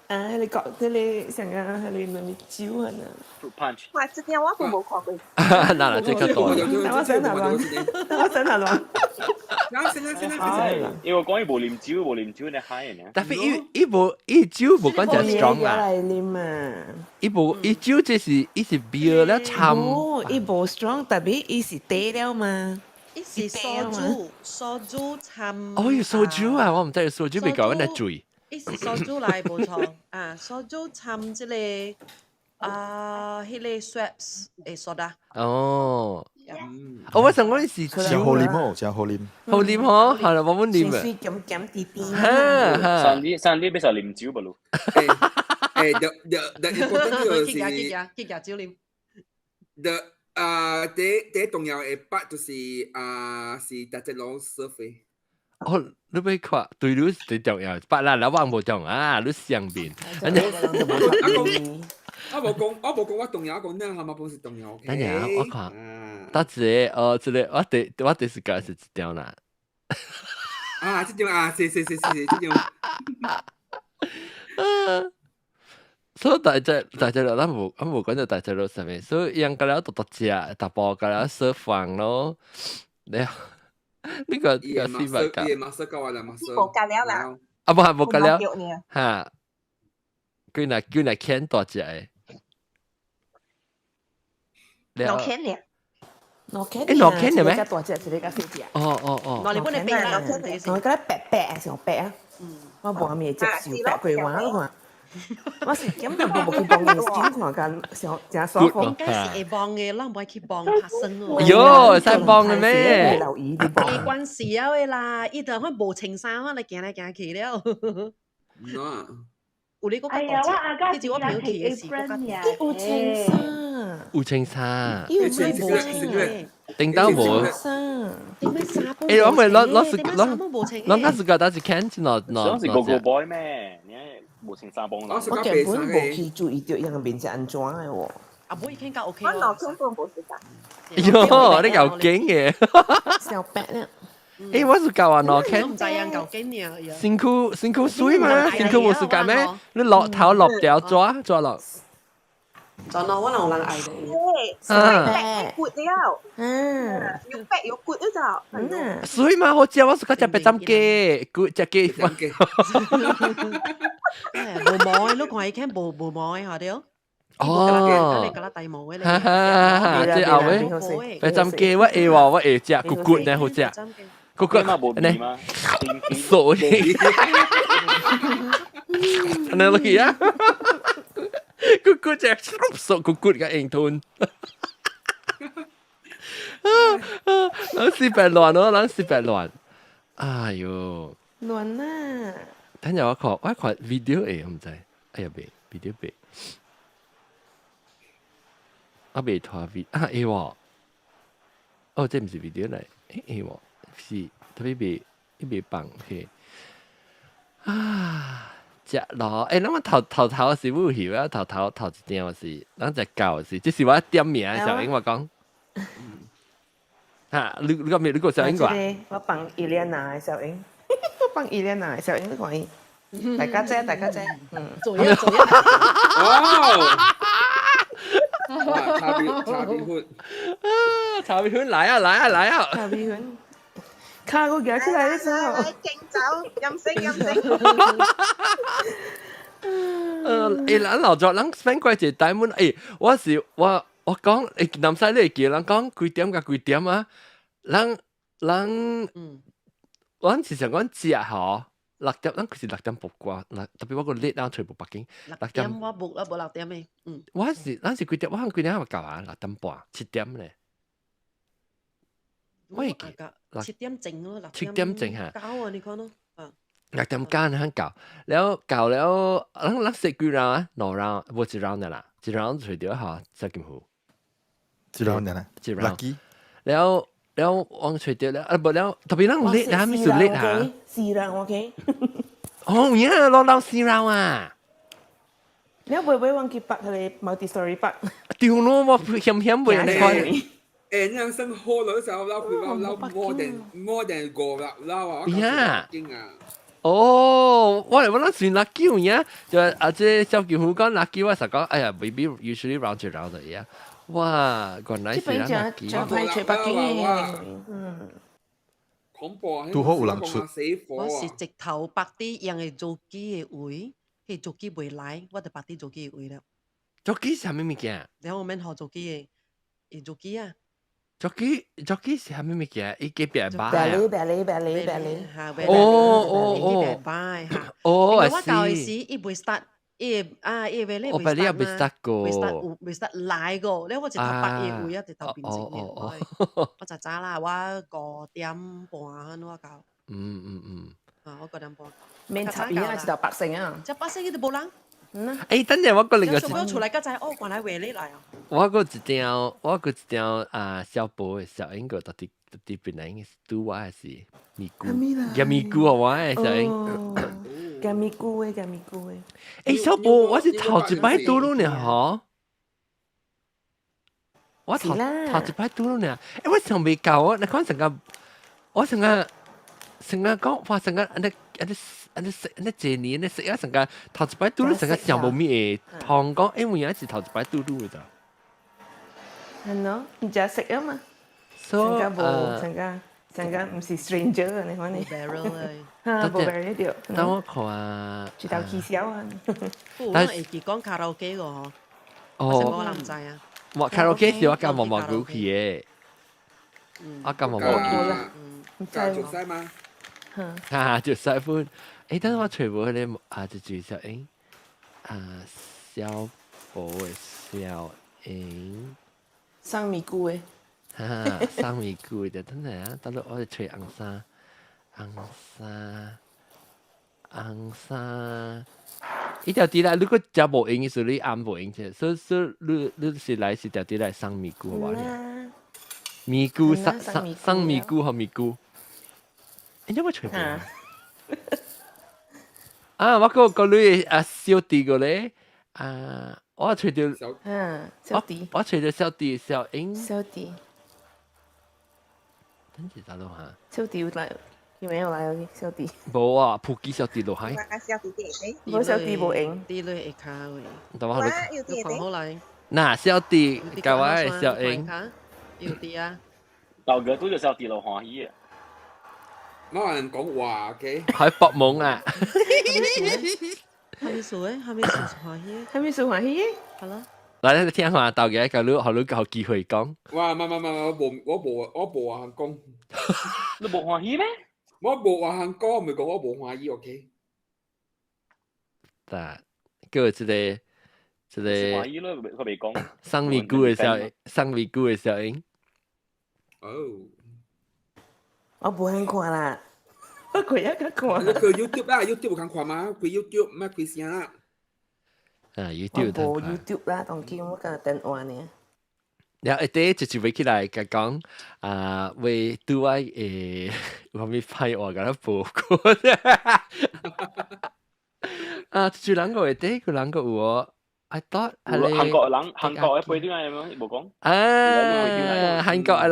啊，你講你成日係你咪咪招啊嗱。Fruit punch。哇！這啲我都冇看過。嗱，即刻我講。我想頭亂，我想頭亂。先。因為講伊無啉酒你嗨嘅呢。但係伊酒無講就 strong 啊。嚟啉啊！伊酒即是伊是 beer 咧摻。哦，伊無 strong，特別伊是低了嘛。伊是蘇珠摻。哦，要蘇酒啊！我唔知要蘇酒被講緊係醉。伊是蘇珠來冇錯啊，蘇珠摻即個迄個 Schweppes 誒soda。哦。我想講是真係好啉哦，真係好啉。好啉嗬，係啦，我冇啉啊。水鹹鹹啲啲。上啲俾實啉酒不咯？the important 就是結架酒啉。第重要嘅 part 就是大隻佬 serve 嘅。哦，你俾看對你最重要，不然老王冇講啊，你上邊。我冇講，我重要講呢，係咪本是重要？等陣我看，得這這個我第時間是一條啦。啊，這種啊，是，這種。所以大隻佬，我冇講到大隻佬上面，所以養個了獨隻，大波個了食飯咯。呢個伊嘅馬色夠啊啦，馬色。冇隔了啦。啊，冇個了，嚇，佢嗱牽大隻嘅。攞 can 咧，攞 can 誒攞 can 咩？大隻，你家小隻。哦。攞你本嚟俾啦，我覺得白啊，成白啊。我冇咩隻小白桂花咯嘛。我是根本冇去幫你先看緊上正爽服。應該是會幫嘅，咱唔會去幫拍算喎。喲，使幫嘅咩？留意啲幫。關事啊喂啦，伊就可無情衫，可能行來行去了。有你嗰個哎呀，我阿家呢我朋友去嘅時，有情衫，有青衫，伊唔係無情嘅，叮當無。點解衫都誒，我咪攞嗰時個打是 can 上是個 boy 咩？你無情衫幫我。我根本冇去注意到人面隻安怎嘅喎。阿妹已經夠 OK 我攞咯。 can 都冇時間。喲，你又勁嘅。小白咧。誒，我是教啊攞 can。唔知人夠勁啊！身軀水嘛，身軀冇時間咩？你落頭落掉抓落。就攞我能人嗌你。白骨了，有白有骨咗。水嘛好似我是嗰隻白針雞，骨隻雞。無毛，你看伊看無毛嘅，嚇掉。哦，你覺得大毛嘅你？即係後尾白針雞，我會話我會食骨呢好食。嗰個呢，所以，你落去啊？咕咕只熟咕咕嘅硬吞。人四百亂咯，人四百亂。哎呦，亂啦！等陣我看 video 誒，我唔知。哎呀，未 video 未。我未拖 video 啊，會喎。哦，這唔是 video 嚟，會喎，是特別未放去。啊，食咯，誒，咱頭是武戲啊，頭一點是，咱只狗是，即是我點名小英我講。嚇，你個小英話？我放伊蓮娜嘅小英，我放伊蓮娜嘅小英，你看伊，大家姐，做一。哦，茶邊款，茶邊款來啊！茶米粉，卡個夾出嚟嘅時候，敬酒，飲食。咱老早咱 spend 過一個大門，我講，南西你叫人講幾點啊？咱是想講食嗬，6點，咱是6點半過，特別我個 late 咱全部北京6點我冇6點嘅，咱是幾點？我幾點咪夠啊？6點半，7點咧。我記7點正咯，7點正嚇。搞啊！你講咯6點間喺搞，搞了，咱食幾 round 啊？2 round，冇1 round 啦，1 round 除掉嚇，7件好。1 round 啦1 round。 lucky แล้ววางช่วยเดียวแล้วบ่แล้วทำไมนั่งเละนะมีสุดเละนะ4 round โอเคโอ้ยเรา4 round อ่ะแล้วบ่忘記ปักเลย multi story ปัก屌咯我險บ่人看你樣生好咗時候，more than 個啦，我驚啊！我哋諗算 lucky 嘢，就阿姐小舅父講 lucky，我實講，哎呀 ，baby usually round 就 round 嘅嘢。哇，原來是啦，lucky。就係去北京嘅，恐怖啊！都好有人出。我是直頭白啲人係做機嘅位，係做機未來，我就白啲做機嘅位啦。做機係咩物件？然後我們學做機嘅，做機啊！做機係咩物件？伊幾別擺啊？白梨，嚇，哦，拜嚇。哦，我教嘅時，伊未 start。伊為咧我俾你又未 start 過，未 start 來過，你我直頭8月會一直頭變成嘅，我就早啦，我5點半我教，我5點半，免插嘢啊，直頭白成啊，即8星期都冇人，等陣我個另外小朋友出來個仔，原來為你來啊，我個一條小寶嘅小英個特別本來嘅都話係咪菇，嘅咪菇係嘛嘅小英。嘅咪菇嘅，小寶，我是頭一擺拄到呢嗬，我頭一擺拄到呢，我上未夠啊，你講成個，我成個講話成個安尼幾年咧食啊成個頭一擺拄到成個上冇咩嘅，同講因為有是頭一擺拄到嘅咋，係咯，你就食啊嘛，成個唔是 stranger 啊，你講你。冇 barrel 掉。等我看啊，住到氣小啊。但係佢講卡拉 OK 個嗬，我唔知啊。我卡拉 OK 是我教毛毛股去嘅，我教毛毛股。教熟嘛？就細款。等我全部佢哋就住小英，小寶嘅小英。生米菇嘅。生米菇嘅，等陣啊，等到我哋吹紅沙。紅沙，一條啲啦。如果食無用嘅時候，你按無用啫。所以你是來是條啲來生米菇嘅話，米菇生米菇和米菇。你有冇吹過？我個女小弟個咧，我吹到小弟，我吹到小弟小英。小弟，等陣找到下。小弟來。有沒有來嗰啲小弟？冇啊，普吉小弟落海。小弟弟，冇小弟冇影。啲女會卡嘅。等我好嚟。嗱，小弟，各位小英。要啲啊。豆哥對住小弟就歡喜嘅。冇人講話嘅。喺博懵啊！係咪數嘅？係咪數歡喜？係咪數歡喜？係咯。嚟，你聽下豆嘅，個女學女有機會講。哇！唔，我冇話講。你冇歡喜咩？我冇話行歌，唔係講我冇歡喜 ，OK？但叫一個即係華個語咯，佢未講。生米菇嘅效應，生米菇嘅效應。哦，我唔肯看啦，我佢一個看。你佢 YouTube 啦，YouTube 有看嗎？佢 YouTube 咩佢聲啦？啊我，YouTube 冇睇。 YouTube 啦，當見我個電話呢。然後一就是會起來甲講啊，為對我誒，我咪派我甲他報告啊，就人個會第個人個有哦。I thought 係你韓國人嘅背點係冇講。啊，韓國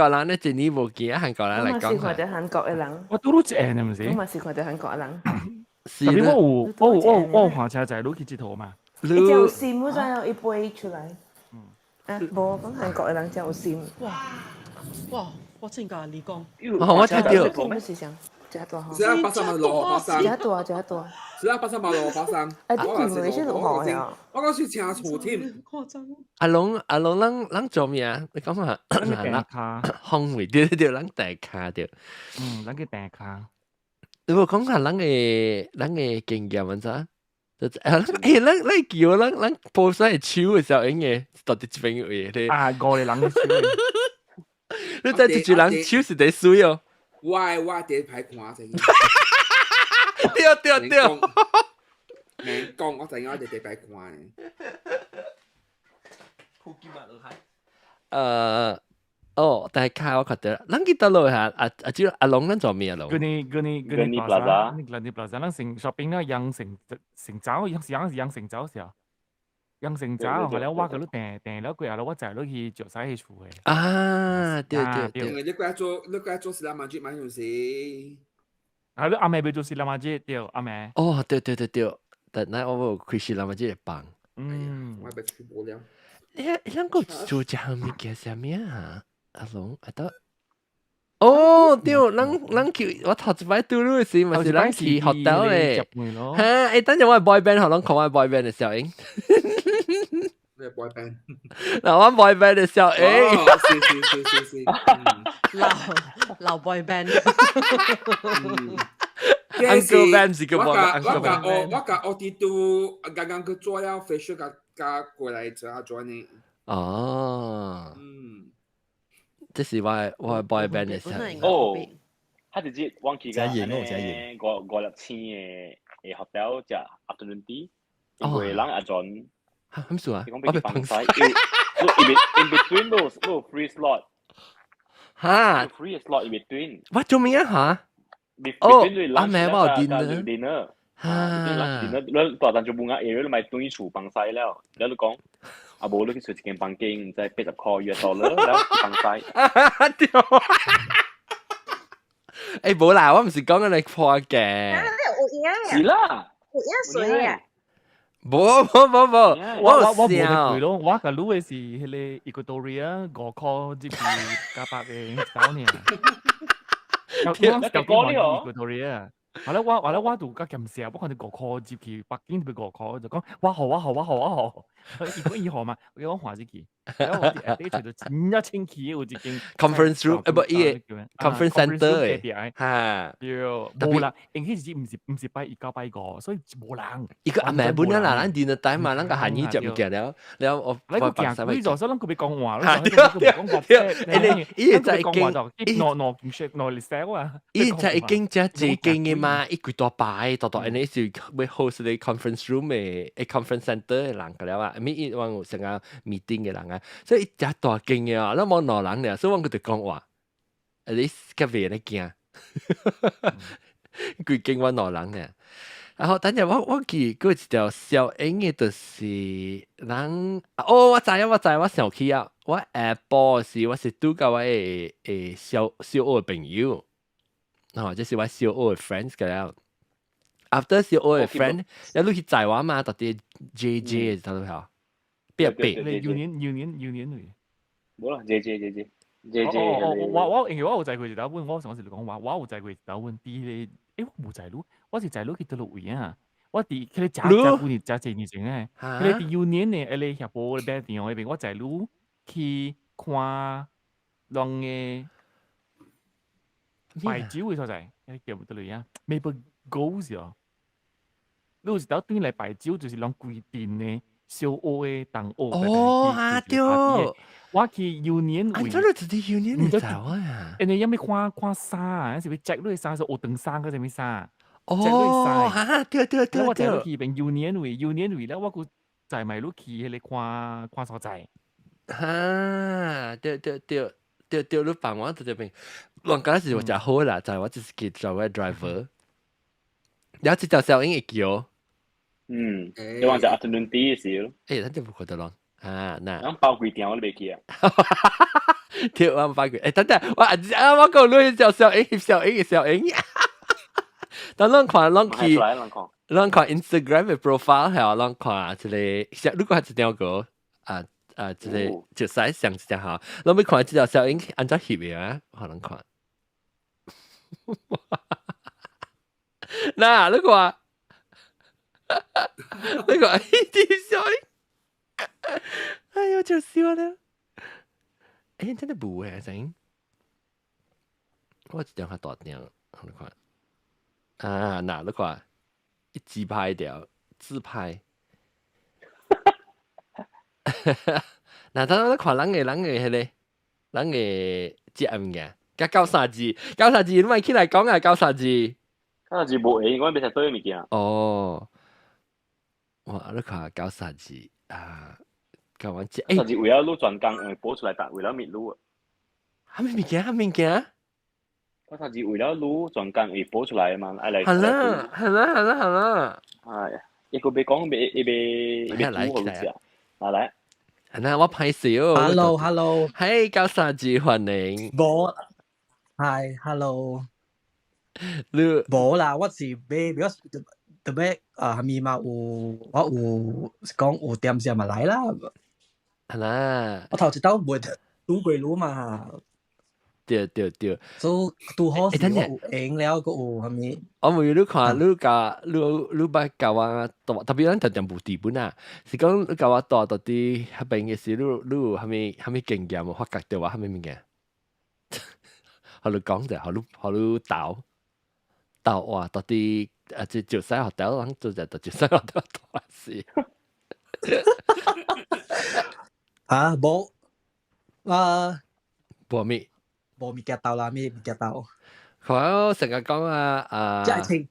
人咧，一年無見啊，韓國人我嘛嚟講是看到韓國嘅人，我都正係咪先？我嘛是看到韓國嘅人。特別是啦，我看車仔攞去佚佗嘛。伊只有心，我知有一杯出來。啊，無講韓國嘅人只有心。哇！我真㗎，你講。我聽到我是想加多好。是啊，巴沙馬羅巴山，加多加多。是啊，巴沙馬羅巴山。誒，啲佢咪先落河呀？我嗰時請錯添。誇張。阿龍，咱做咩啊？你講下，訂卡，烘焙對，咱訂卡對。咱嘅訂卡。你冇講下咱嘅經驗問咋？咱叫咱報晒手嘅時候，應該到底幾邊位咧？啊，我哋人嘅手。你睇住人手是第水哦。我第一排看先。對。明講我陣間我哋第一排看。但係卡我覺得，咱記得落下阿龍咱做咩咯？嗰啲 plaza，咱成 shopping 啦，羊城爪，羊城爪時候，羊城爪後來我嗰度訂了佢，後來我就落去著晒去厝嘅。啊，對。因為你嗰日做斯拉曼豬買東西。係咯，阿妹要做斯拉馬姐，對，阿妹。哦，對，但係我開始諗下即係棒。我被吹爆了。香港做隻物件係咩啊？阿龍，我得。哦，對，咱去我頭一擺對路時，咪是咱去 hotel 咧。嚇！等陣我係 boy band，可能講我係 boy band 嘅效應。咩 boy band？嗱，我 boy band 嘅效應。老 boy band。Uncle band 是個 boy band。我甲我哋都剛剛去做了 facial，甲過來做呢。哦。即是我係 boy band 嘅時候。哦，他直接忘記㗎，560千嘅hotel 就 afternoon tea，因為人阿John，咩事啊？你講俾佢放曬，in between those free slot，嚇 ，free slot in between，我做咩啊嚇？between lunch 咩話 dinner，嚇，你大陣做半夜，你咪當然廚放曬了，你喺度講。阿無你去隨一間房間，唔知80塊$，然後放曬。誒冇啦，我唔是講緊你破嘅。是啦，有影水啊！冇，我冇得咯，我個路嘅是迄個 Equatoria 5塊接住加8嘅搞呢。我講呢個 Equatoria。後來我度個咁少，我看到5塊接住北京俾5塊，就講哇好。一號嘛，我講話自己，然後我啲除到真一清氣有一間 conference room，不conference center 嘅，嚇，冇啦，因為唔是拜1、9、8個，所以冇人。一個阿妹本來咱電腦帶嘛，咱個韓語就唔見了我講佢就所以佢俾講話，伊在經伊在已經只幾間嘅嘛，一幾多排，多安尼是要 host 你 conference room 嘅，conference center 嘅人個了啊。咪我有成個 meeting 嘅人啊，所以一隻大間嘅啊，咱冇兩人咧，所以我佢哋講話，你隔壁咧驚，佢驚我兩人咧。然後等陣我記嗰一條小英嘅就是人，我知，我想起啊，我下晡時我是拄到我誒小學嘅朋友，即是我小學嘅 friends 個了。After 小學嘅 friend，一路去台灣嘛，到啲 JJ 睇到冇？邊要年嚟。冇啦，JJ。我有在佢條本，我上次嚟講話，我有在佢條本啲咧，我冇在路，我是在路去到路位啊，我哋佢哋假幾年前嘅，佢哋要年咧，你下坡邊地方嗰邊，我在路去看兩嘅白酒嘅所在，叫唔到嚟啊 ，Maple Goals 啊，你有時到對嚟白酒就是兩規定嘅。小學嘅同學哦啊對，我我去Union 安怎你直接 Union 嚟就啊？因為有咩看衫啊？有時要 check 你衫是學長衫嗰隻咩衫？哦啊對，我就去邊 Union 位咧，我估就咪攞去你看所在。對，你幫我在這邊，我嗰時我就好啦，就係我就是叫做位 driver，有一條小英會叫。你話就 afternoon tea 嘅事咯。咱就不覺得咯。啊，嗱，咁包櫃店我都未記啊。跳我包櫃，等等，我講你小英，但咱看Instagram 嘅 profile 係咱看一個，如果係一條歌啊，一個就使上一條好，咱要看這條小英按照翕嘅啊，可能看。嗱，你看。那個小英，哎呦，就笑了。真的唔會聲，我一電話大聲，你看啊，嗱，你看，一自拍掉，自拍。嗱，等你看人嘅迄個，人嘅接物嘅，加九三字，你咪起來講啊，九三字冇嘢，我未食對物件。哦。哇！你看九三字啊，搞完這九三字為了錄專工，播出來打為了滅錄啊。啥物件？九三字為了錄專工，會播出來嘛？愛來。係啦。係，一個別講，別煮好食。來。係啦，我拍攝哦。Hello。嘿，九三字歡迎。冇。係 ，hello。冇啦，我是比較。特別係咪嘛？我有講有點時咪來啦。係啦。我頭一道沒拄過路嘛。對。所以拄好時我有贏了，個有係咪？我冇你看，你捌教我，特別咱常無地本啊，是講你教我到啲迄邊嘅時，你有係咪經驗發覺到我係咪物件？好你講者，好你導話到啲。就石學校，人做就石學校大事。啊，冇冇咩？冇咪夾到啦，咪夾到。佢成日講啊，即係情，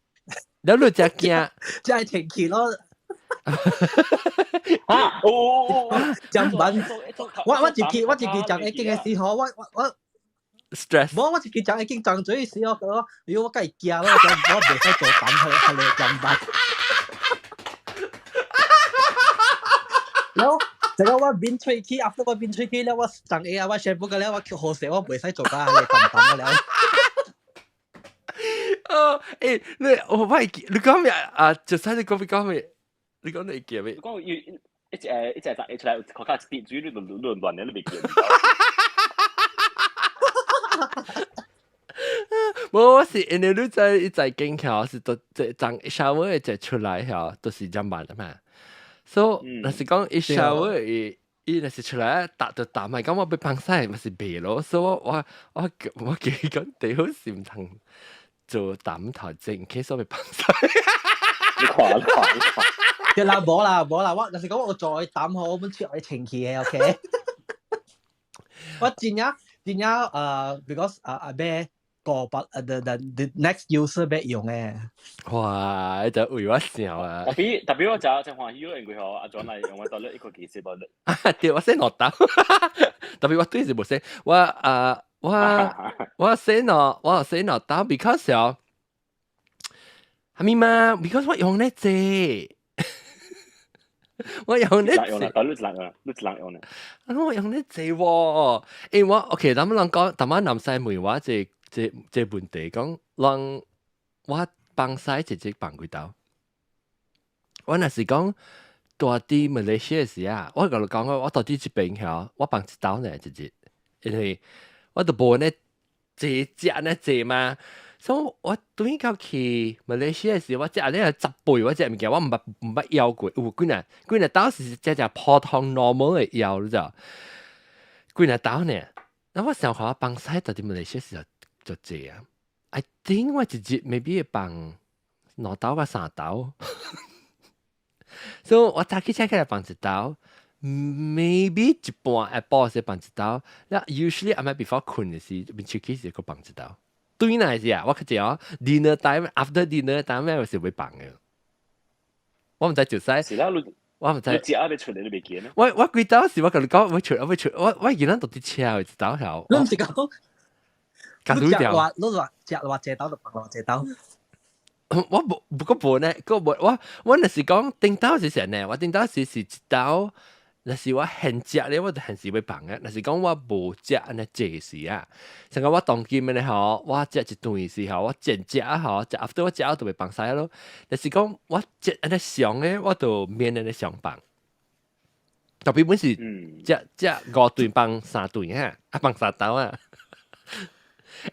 你都只驚，即係情結咯。啊！真品，我自己就已經嘅時候，我。stress， 冇我自己就已經爭嘴死我個，如果我梗係驚咯，我未使做膽去你咁辦。แล้วแต่ว่าบินช่วยขี้after ว่าบินช่วยขี้แล้วว่าจังเอว่าเชฟบอกกันแล้วว่าโฮเซว่าไม่ใช่จบกันเลยต่ำๆแล้ว我唔係你講咩啊？就使你講咩？你講你記咩？你講一隻出來，靠卡跌水，你亂你都未記。我是因為你在經橋是都即張 shower 就出來嚇，都是咁慢嘛。所以若是講一 shower 伊若是出來打就打埋，咁我被放曬咪是白咯。所以我記講最好是唔通做膽頭正，其實我被放曬。你看。嘅啦，冇啦，我若是講我再膽好，我本出嚟情氣嘅 ，OK。我真呀，because 咩？the next user 俾用嘅。哇！就為我笑啊！特別我就歡喜咗，因為阿 John 嚟用我到呢一個技術嚟。對，我先落刀。特別我對是冇先，我先落刀 ，because 哦，係咪嘛 ？because 我用呢隻，我用呢隻。我用呢隻喎，因為我 OK，咁樣講，咁樣南西梅話這問題講，讓我幫曬直接幫佢到。我若是講大啲馬來西亞時啊，我講我到啲這邊嚇，我幫一刀呢直接，因為我都冇呢這呢這嘛，所以我對到去馬來西亞時，我只呢10倍我只物件，我唔捌腰過，有幾日刀是只普通 normal 嘅腰咗，幾日刀呢？那我想話幫曬到啲馬來西亞時就這樣 ，I think 我直接 maybe 會幫2刀或3刀。所以我早起請起來放一刀。maybe 一半下晡時放一刀，那 usually 暗暝 before 困嘅時，邊出去時個放一刀。對那時啊，我佢講 dinner time after dinner time 有時會放嘅。我唔知就使。是啦，我唔知。你食阿要出嚟你未見啊？我幾刀時我同你講，我出，我見到到啲車一刀後。你唔是講？你食話隻刀就放落隻刀。我冇呢，我那時講頂刀是啥呢？我頂刀是一刀。那是我現食咧，我就現時會放嘅。那是講我無食安尼食時啊，像講我當今嘅咧吼，我食一頓時候，我漸食啊吼，食 after 我食我就會放曬咯。那是講我食安尼上嘅，我就免安尼上放。特別本是食5頓放3頓哈，放3刀啊。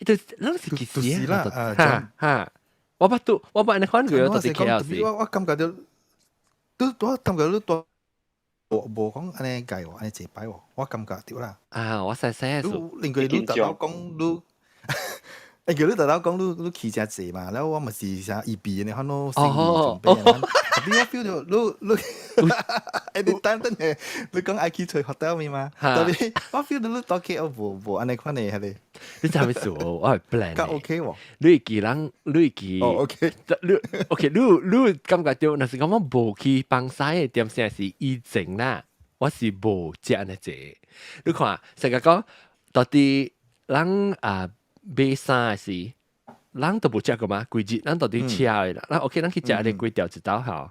就攏是其實啦，哈，我安尼看過，到底 KL 時，我感覺到，我感覺到。無講安尼計喎，安尼一擺喎，我感覺到啦。我細細數，另外你特登講你，另外你特登講你起真濟嘛，然後我咪是啥EB嘅，你看到成年準備啊，特別我 feel 到你單單係你講愛去吹 hotel 咪嘛，特別我 feel 到你到 KL 無安尼款嘅係你，你真係數我係 plan 嘅 ，OK 喎，你記人，你記，OK，你感覺到，那是講我無去幫曬嘅點先係以前啦，我是無食安尼濟，你看成個講到底人啊買衫時。人都無食過嘛，規日咱到底吃嘅啦。咱 OK， 咱去食咧粿條一道吼。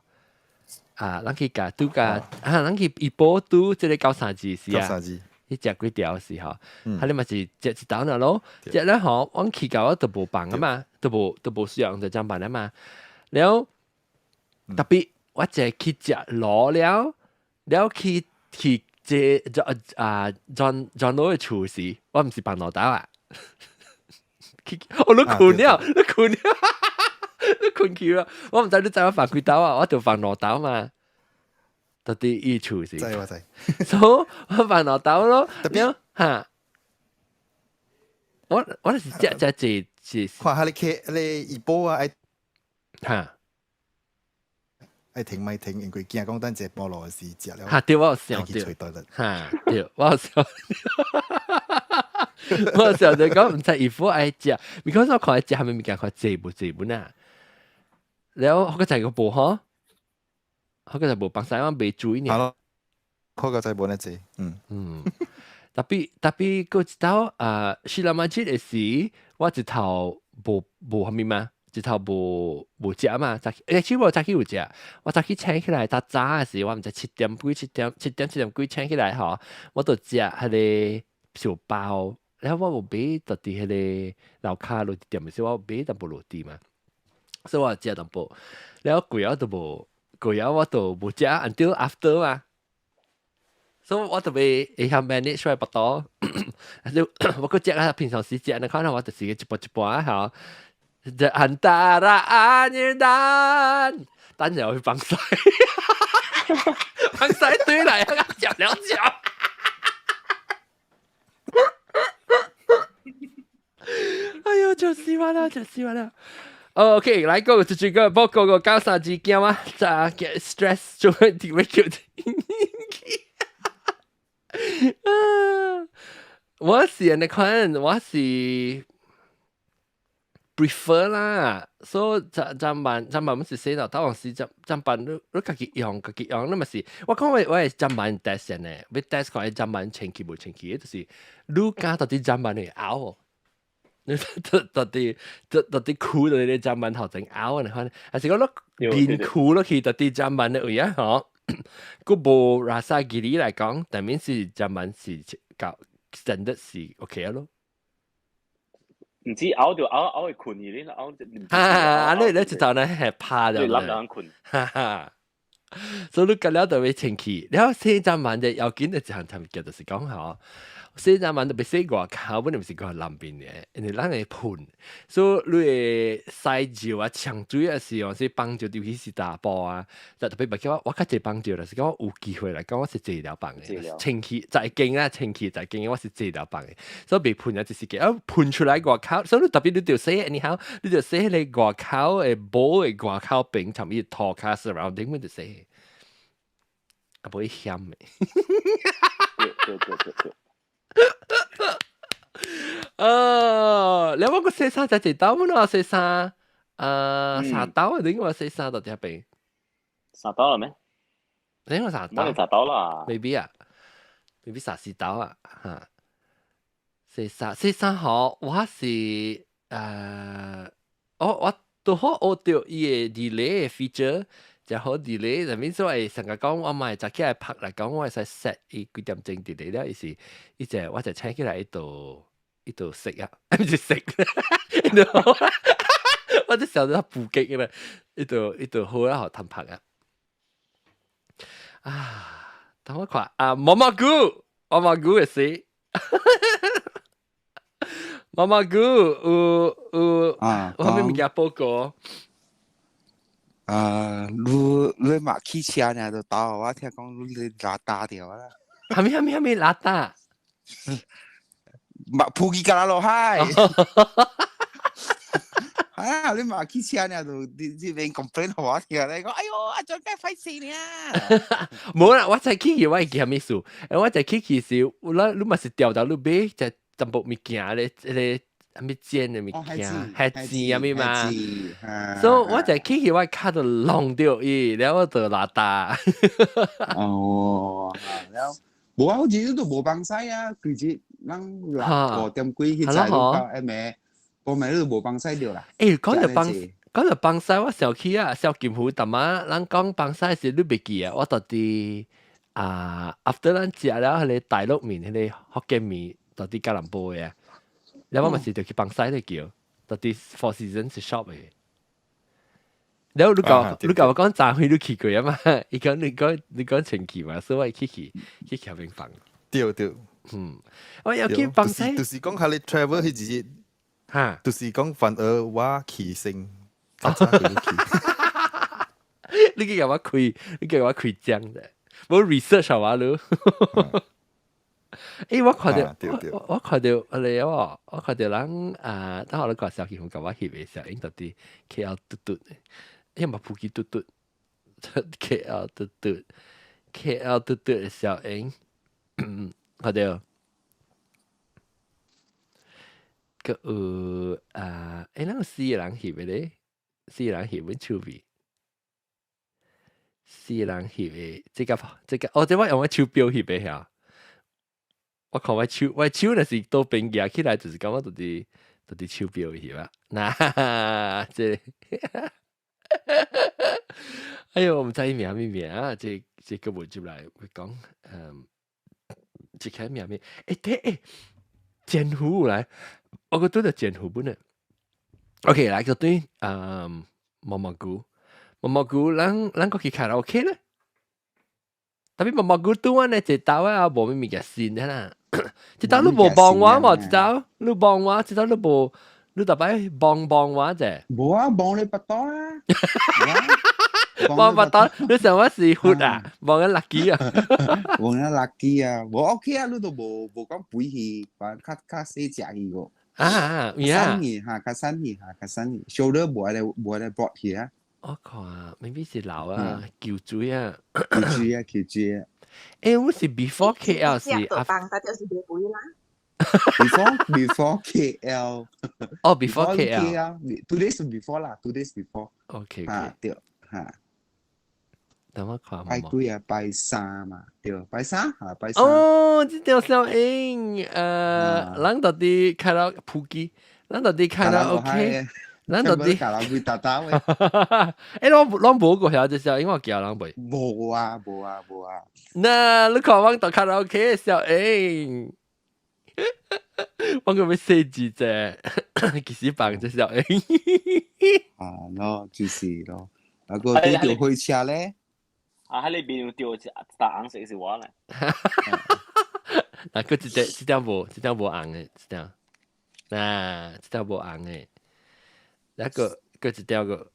咱去夾拄夾咱去一波拄即個九三字時啊。去食粿條時候，你咪是食一道嗱咯。食咧吼，我去到我都無放啊嘛，都無需要用就咁辦啊嘛。然後特別我就去食攞了去即John 嘅廚師，我唔是放攞刀啊。我都困了，你困去了。我唔知你知我放幾刀啊？我就放攞刀嘛。到底伊處是？知我知。所以我放攞刀咯。特別嚇，我是食。看下你一波啊！嚇，愛停咪停，因為驚講等隻菠蘿是食了。嚇，對我有笑對。嚇，對我有笑。我有時候就講唔知衣服愛食，because 我看食係咪物件看濟本啊？然後我個就係個部嗬，我個就部幫曬我未注意呢。係咯，我個就係本咧濟，特別個一頭是啦嘛，即係時我一頭無係咪嘛？一頭無食嘛，其實我早起有食，我早起醒起來，搭早嘅時我唔知7點幾醒起來嗬，我就食係個小包。然後我冇俾特啲迄個樓卡落店嘅時候，我俾淡薄落地嘛，所以我食淡薄。然後貴我都冇食 until after 嘛，所以我特別會曉 manage 出來不多。我個食啊，平常時食，你看我就是一半嚇，就antara angin dan，等陣我去放曬，放曬堆嚟啊，食了食。哎呦，就是完了。OK， 來個就個報告個搞啥子件啊？咋 get stress 做咩點會叫我是你看，我是 prefer 啦，所以暫辦唔是寫到，當時暫辦你自己用，你咪是我講我係暫辦 test 呢，你 test 講係暫辦前期冇前期，就是你家到底暫辦嚟拗。你到底酷到你暫辦頭整拗啊？你看，還是講你變酷咯？佢到底暫辦嘅位啊？嗬，個無拉薩吉利嚟講，但面是暫辦是搞 standard 是 OK 咯。唔知拗就拗會困嘅，你拗你就就呢係怕就諗兩困。所以你隔了就會前期，然後寫暫辦嘅要緊嘅就係佢就是講嗬。寫暫辦特別寫外口，本來唔是講南邊嘅，人哋冷係噴，所以你嘅曬照啊、搶水嘅時候，是幫助尤其是大波啊，就特別唔叫我較濟幫助啦，是講有機會嚟講，我是治療幫嘅，前期就係勁啦，前期就係勁嘅，我是治療幫嘅，所以被噴啊就是嘅，噴出來外口，所以特別你條寫你好，你條寫你外口誒保嘅外口並尋日拖卡 surrounding 嗰條寫。啊不会香诶。對。你我個洗衫就一刀咯，洗衫三刀，你我洗衫到底邊？三刀了沒？你我三刀？冇你三刀啦。maybe 啊，maybe 三刀啊，嚇。洗衫好，我是我都好學到伊個 delay 嘅 feature。就好 delay，就面所謂成日講我買就起來拍嚟講，我係使 set 伊幾點鐘 delay 咧，意思伊就我就請起來呢度食啊，唔是食，我都想到布擊嘅啦，呢度好啦，學氹拍啊，等我看毛毛菇嘅事，毛毛菇有後面物件報告。你嘛汽車呢？就到我聽講你拉打掉啦。係咪拉打？嘛撲機架啦落海。你嘛汽車呢？就呢邊 complain 我聽你講，哎呦，阿張梗費事呢。冇啦，我就去我係叫咩數？我就去時，你咪是掉到你尾，就全部物件咧。咩煎嘅物件，係煎啊咪嘛，所以我就去我卡到弄掉伊，然後我就拉打。哦，然後冇啊，好似都冇幫曬啊，佢只能5點幾去踩到誒咩，我咪都冇幫曬掉啦。誒，講到幫曬，我小氣啊，小劍湖淡啊，人講幫曬時你袂記啊，我到底after 咱食了迄個大陸麵，迄個福建麵，到底加人煲嘅。你我咪是就去幫曬你叫，到啲 Four Seasons shop 嘅。然後你講我講站去都去過啊嘛，你講前期嘛，所以去後面放。對，我有去幫曬。就是講下你 travel 去自己，就是講反而我去先，你叫我開張嘅，冇 research 係嘛你？我看到我看到人等我講小氣紅甲我翕嘅時候，應到啲 KL 嘟嘟，因為普吉嘟嘟 KL 嘟嘟嘅小英，看到個有那個四個人翕嘅咧，四個人翕本手尾，四個人翕嘅，這個我用我手錶翕嘅嚇。我看我手那是都變夾起來，就是講我到啲手錶去啦。嗱，這哎呦，我唔知咩名啊！這個冇接來會講，這個名，劍湖來，我覺得劍湖本來 ，OK 來個對，毛毛菇，咱個去卡拉 OK 咧。tapi 毛毛菇對我呢一道啊，無咩物件新的啦。一道你無幫我嘛？一道你幫我，一道你特別幫我啫。冇啊，幫你不多啊。幫不多，你想我是活啊？幫人 lucky 啊？幫人 lucky 啊？冇 OK 啊，你都冇講背去，把較細隻去個。呀。較新嘅 ，shoulder 冇嚟 broad 去啊。我看maybe 是老啊，橋水啊，橋水啊。我是 before KL 是啊。幫大家是幾杯啦 ？Before KL。哦 ，before KL。2 days before 啦，2 days before。OK。對嚇。等我看。拜幾啊？拜3嘛，對，拜3。哦，這條小英，咱到底開到普吉，咱到底開到 OK。咱到底卡拉會打打喂？咱無過遐隻小英，我叫人袂。無啊！那你看我到卡拉 OK 小英，我個要寫字啫，其實幫隻小英。咯，就是咯。那個對條火車咧。喺你邊掉大紅色是我咧。嗱，佢這條無紅嘅，這條，這條無紅嘅。一個一條個，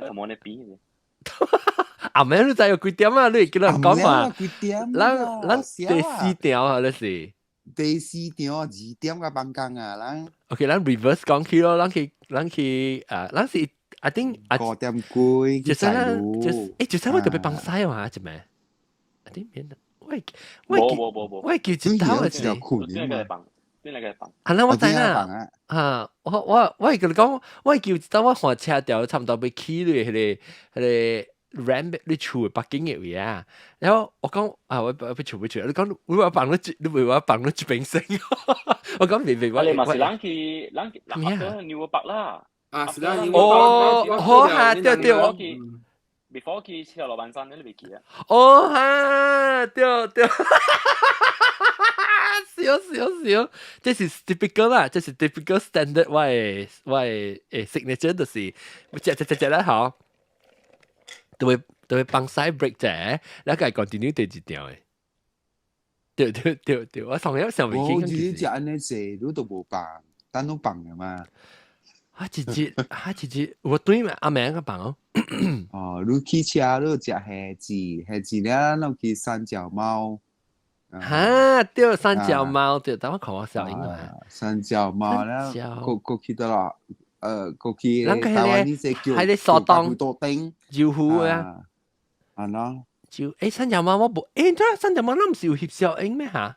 同我哋比嘅。阿妹你知有幾點啊？你叫人講嘛？幾點？咱第4條啊，你是？第4條2點嘅放工啊，咱。OK，咱 reverse 講起咯，咱去，咱是 I think 5點幾就去在是路，就是我特別幫曬嘛，係咪？I think 免得，我叫一刀嘅是，邊個嚟幫？邊個嚟幫？係啦，我知啦。啦。啊，我係佢講，我叫一刀我看車掉，差唔多要起你嗰ramp 你厝北京嘅位啊。然後我講啊，我要厝，你講你話幫你一邊聲，我講未，你嘛是人去New York 啦。啊，是啦，好下對。before 去赤頭羅賓山，你未記啊？哦哈，對，笑，這是 typical 啦，這是 typical standard 我嘅signature 就是只啦，好，都會幫晒 break 者，然後佢 continue 第二條嘅。對，我同樣上未見。我只只安尼做，你都冇幫，單都幫嘅嘛。直接，我對面阿明個幫哦。哦，你騎車你食蝦子咧，你去三腳貓。哈，對三腳貓，對，等我看我小英啊。三腳貓咧，過去得啦，過去台灣呢隻叫喺你索當多丁，招呼啊，係咯。三腳貓我冇，三腳貓都唔是有翕小英咩嚇？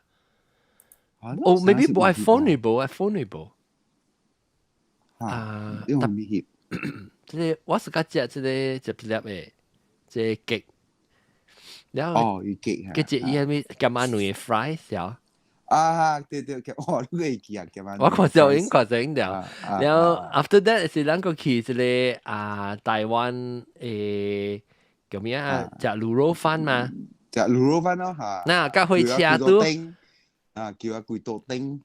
哦 ，maybe 冇係 vulnerable。啊，因為唔翕。即係我是家食即個接粒嘅，即係極。然後佢只伊係咪咁安內 fry 小？啊，對，哦，你會記啊，咁樣。我看小英了。然後 after that 是兩個去即個台灣誒叫咩啊？食滷肉飯嘛？食滷肉飯咯嚇。嗱，甲火車都啊，叫阿幾多丁？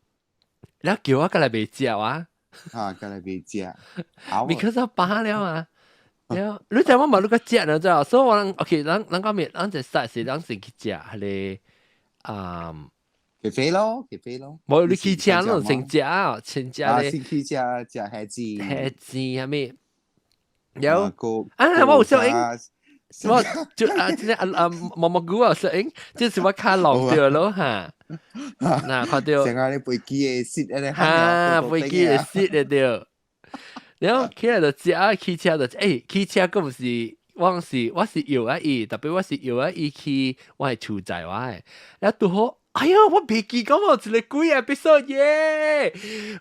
然後叫我過來未食啊？啊，過來未食。because 我飽了啊。了，你知我冇你個食了知道，所以我OK，咱講咩？咱就實是咱先去食係咖啡咯。冇你去車咯，先食啊，先食咧。先去食蝦子係咪？有啊，我有小英，我就即係毛毛菇啊，小英，即係我卡落掉咯嚇。嗱，看到。成日你飛機嘅舌咧，嚇，飛機嘅舌嚟掉。然後起來就食啊，騎車就騎車個唔是，我是搖啊伊，特別我是搖啊伊去我係厝仔話嘅，然後都好，哎呀，我未記講我一個幾 episode 耶！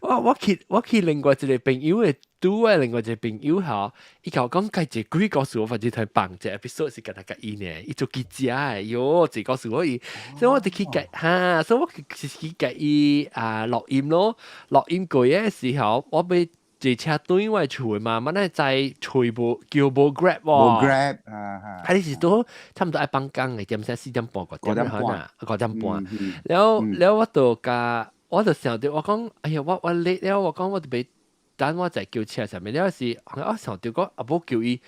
我去另外一個朋友嘅拄嘅另外一個朋友嚇，伊甲我講介一個幾告訴我，反正佢放隻 episode 是跟他甲伊呢，伊做記者嘅，喲，就告訴我伊，所以我就去介嚇，所以我是去介伊錄音咯，錄音過嘅時候，我被坐車對我厝嘛，乜咧在吹部叫部 Grab 喎，冇 Grab 啊，係時都差唔多係放工嘅，點先4點半嗰點啊，9點半。แล้ว我就想到我講，哎呀，我叻了，我講我特別等我就叫車上面，了是我想到講阿母叫伊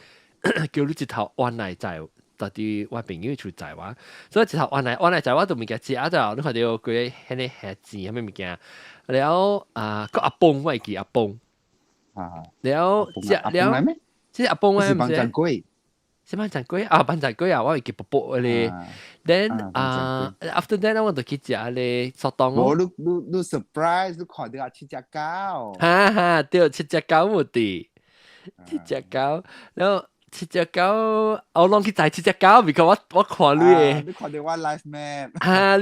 叫你一頭彎來在，到底我朋友厝在話，所以一頭彎來在我都物件食啊，就你看到佢迄個蝦子咁物件，了個阿崩我會記阿崩。แล้ว即係阿崩咧，บังจันกุ้ยใช่บังจันกุ้ยบังจันกุ้ยว่าอีกปุ๊บเลย then after that 我就คิดจะเลยสตองโอ้ลู surprise ลูกขอเดี๋ยวชิจากเก้าเดี๋ยวชิจากเก้าหมดดิชิจากเก้าแล้วชิจากเก้าเอาลองคิดใจชิจากเก้าเพราะว่าขอลุยลูกขอเดี๋ยวว่า live map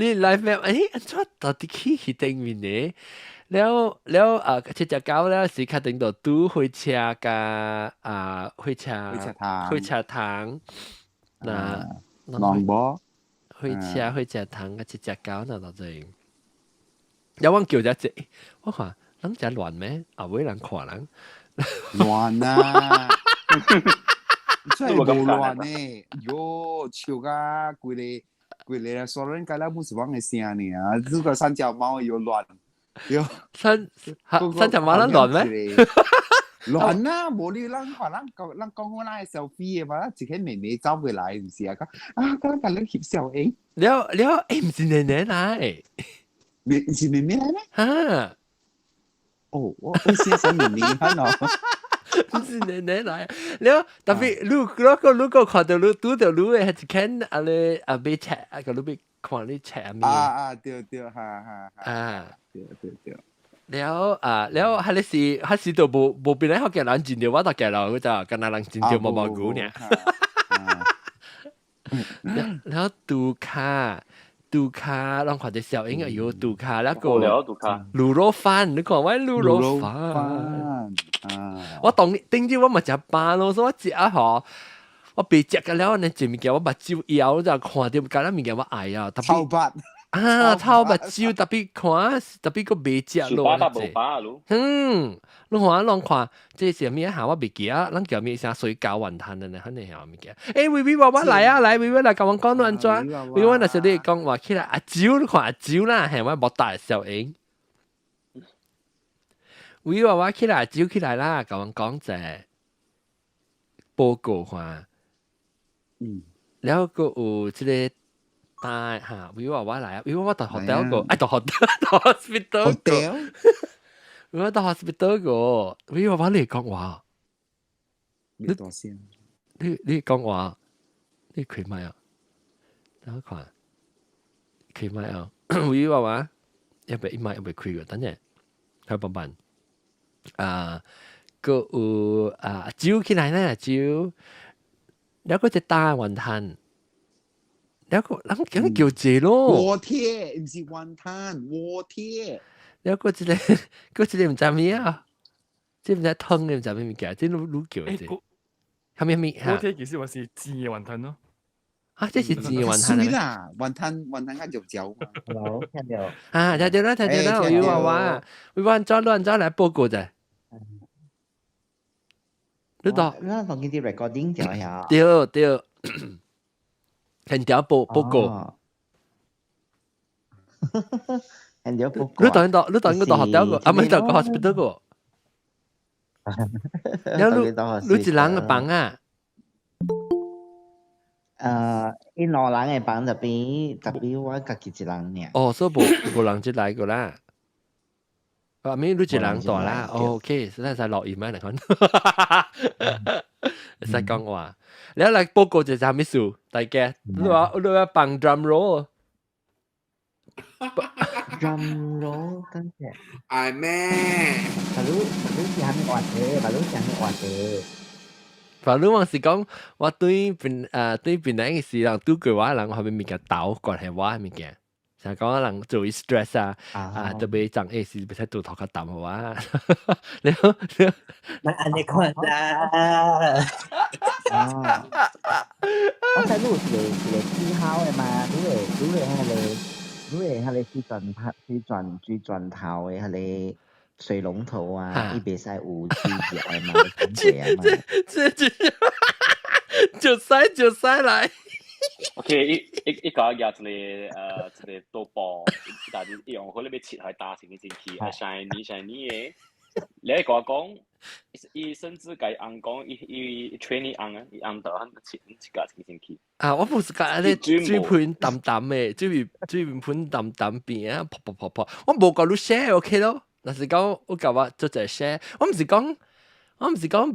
นี่ live map อันชอบตอนที่คิดเองวินเนี่ยแล้ว七隻狗咧是確定到都會車㗎會車糖嗱ลองบ่會車糖嘅七隻狗嗱就係有我叫咗隻我話諗住亂咩啊會人看人亂啊真係冇亂呢喲笑㗎佢哋所有人計啦冇時講嘅聲呢啊呢個三腳貓要亂三隻馬撚亂咩？亂啊！冇你人講我拉 selfie 嘅嘛，自己妹妹走回來唔是啊？咁你翕小影，了唔是奶奶來，是妹妹來咩？嚇！哦，我先想妹妹嚇咯，唔是奶奶來，了特別如果看到你拄到你嘅係一間被赤個你被看你赤面對，哈。對， แล้วแล้วฮัสตัวบ่เป็นไรเขาแก่หลังจินเดียวว่าต่อแก่เราก็จะกันหลังจินเดียวมาบอกกูเนี่ยแล้ว杜卡讓佢哋小英有杜卡แล้วก็滷肉飯你講話滷肉飯我當頂住我咪食飯咯，所以我食啊嗬，我被食嘅了，你前面叫我目睭搖就看到咁啦，面嘅我愛啊，特別臭目睭特別看，特別個未食咯，你看，這是咩下我未記啊，咱叫咩聲水餃雲吞呢？肯定係我未記。誒，微微話我來啊，來微微來，甲我講亂轉，微微那時你講話起來阿蕉，你看阿蕉啦，係我冇大小英。微微話起來招起來啦，甲我講者報告看，แล้วก็即個大嚇，微微話來啊，微微我到 hotel 個，到 hospital 我到 hospital 個，微微話你講話，你講話，你開麥啊？等我看，開麥啊？微微話要不一麥要不開個，等陣，睇辦辦。ก็จิ้วขี้ไหนนั่นน่ะจิ้วแล้วก็จะตาวันทันแล้วก็หลังเกี่ยวเจโร่วัวเท่ไม่ใช่วันทันวัวเท่แล้วก็จะ唔知咩啊即係唔知湯嘅唔知咩嘅即係รู้เกี่ยวเจ係咪วัวเท่其實話是煎嘅雲吞咯啊即係煎嘅雲吞啦雲吞啱就嚼嘛聽到啦我要話亂咗嚟報告啫你當同佢啲 recording 就係對現條報告現條報告你當嗰度學掉個啊唔係就個 hospital 個แล้วรู้จิรังปังอ่ะอีนอรังไอ้ปังtapiว่ากับกิจรังเนี่ยอ๋อ所以冇人即來個啦啊咪รู้จิรังต่อ啦โอเค實在係落雨咩嚟講實講話แล้ว嚟報告就係咩事大家你話放 drum roll drum roll 跟住哎咩巴魯是係咪話嘅巴魯是係咪話嘅反正我是講我對邊個事人對佢話人我係咪物件鬥關係話物件成講人做 stress 特別長是唔使做頭殼淡嘅話你อันนี้ก่อนจ้า我睇路是記號嘅嘛係你水轉頭嘅係你水龍頭啊伊別使有水嘅嘛就使來OK，一個日一個多磅，但係用佢呢邊切係打成嘅正氣，係 shiny 嘅。你係講，伊甚至計按講，伊 training 按啊，伊按到佢切架成正氣。啊，我唔是講你水盆淡淡嘅，水盆淡淡邊啊，噗，我冇講你 share OK 咯，但是講我講話做隻 share，我唔是講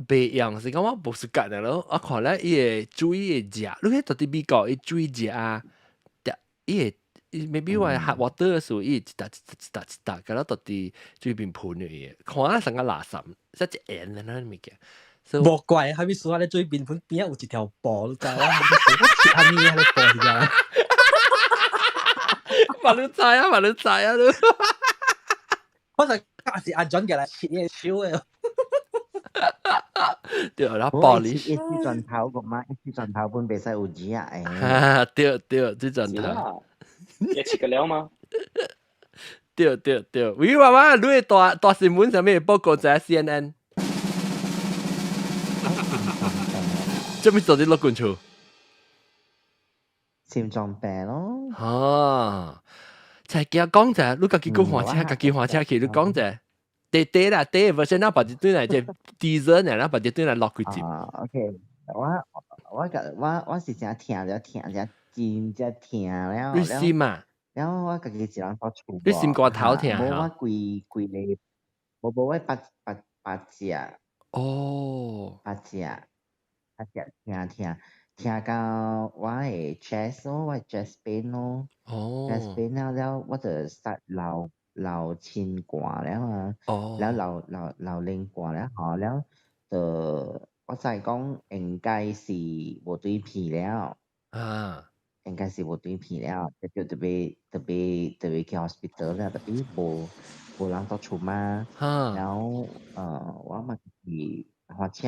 別樣，是講我冇時間咯。我看咧，伊會注意食，你喺到底美國伊注意食啊，伊會 maybe 話 hot water 嘅時候，伊一笪，咁啦到底水邊盤嘅嘢，看啊成個垃圾，即係煙咧那物件。莫怪，係咪說咧水邊盤邊有一條布，你知啦？切下面喺度布，你知啦？嘛你知啊你。我就假是阿準嘅啦，切嘢少嘅。對啦，玻璃。一支磚頭個嘛，一支磚頭本別使有紙啊！啊，對，支磚頭。一切個了嗎？對，喂，媽媽，你係大新聞上面報告就係 CNN。做咩做啲落罐處？心臟病咯。哦，就係叫講就，你自己講換車去，你講就。地啦，version 啦，把啲對嚟即 diesel 嚟啦，把啲對嚟落佢接。OK，我是成聽了，真正聽了。你心嘛？然後我自己一人到厝。你心肝頭聽嚇？冇我規日，冇我八隻。哦。八隻聽到我係 chest 咯，我係 chest pain 咯。chest pain 了，我就實流流千掛了啊，แล้ว流令掛了嗬，แล้ว我就係講應該是無對皮了，應該是無對皮了，就特別去 hospital 了，特別無人到處嘛，แล้ว我嘛是花橋，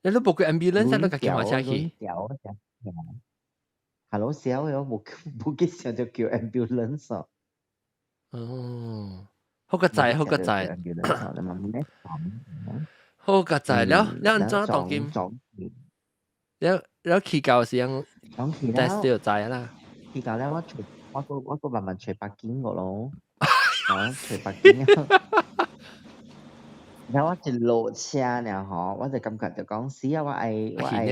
你都報個 ambulance 都叫花車去。Hello，小嘅我冇幾時就叫 ambulance 哦。哦，好個仔，好個仔。ambulance 你咪唔叻講。好個仔，แล้ว安怎當劍？แล้วขี่เก่าเสียงแต่เสียวใจ啦。ขี่เก่าแล้ว我個慢慢除白堅個咯，除白堅。然後我一落車了吼，我就感覺就講死啊！我愛愛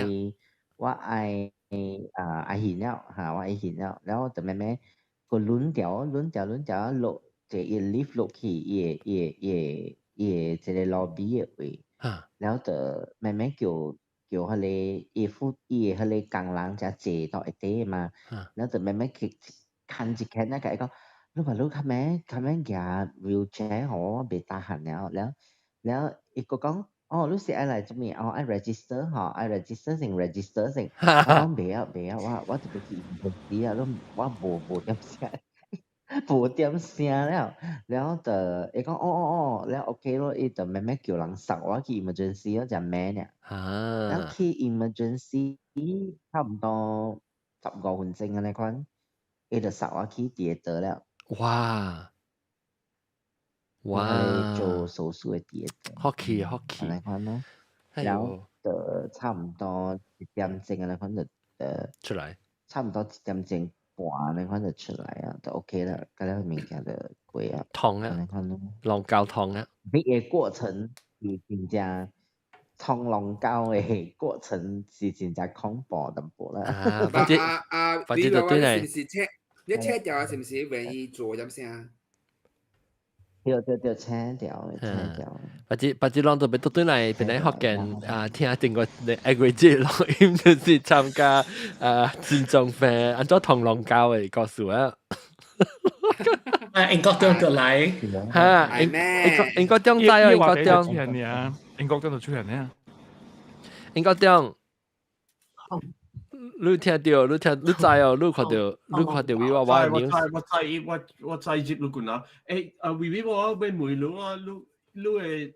現了嚇，我愛現了，然後就慢慢個輪調落，就一 lift 落去一個 lobby 嘅位，然後就慢慢叫迄個伊迄個工人才坐到一底嘛，然後就慢慢去看一看那個講，你話你看咩夾 wheelchair 我未打閒了。แล้วอีกก็講รู้สึกอะไรจะมีไอ้ register เหรอไอ้ register สิ่ง register สิ่งเบียว่าจะไปที่ emergency แล้วว่าโบเตรียมเสียแล้วแต่อีกก็แล้วโอเคแล้วอีแต่แม่เกี่ยวหลังสักว่าที่ emergency แล้วจะแม่เนี่ยแล้วที่ emergency 差唔多15分鐘อะไรคนอีแต่สักว่าที่ theater แล้ว哇！做手術嘅theater，好奇，你看咯，然後就差唔多1點鐘，你看就出來，差唔多1點鐘半，你看就出來啊，就 OK 啦，咁樣物件就過啊，痛啊，你看咯，浪膠痛啊，你嘅過程是真正衝浪膠嘅過程是真正恐怖淡薄啦。你話係唔是車？你車掉係唔是容易做咁先？對，車掉。或者浪到俾對嚟，俾你學緊聽整個你愛國節錄音，就是參加戰爭片，按照同浪教嘅告訴啊。英國中過嚟嚇，英國中知啊，英國中出人呀，英國中就出人呀，英國中。你聽到，你知哦，你看到你話我知接你管啦。維我俾梅佬啊，你係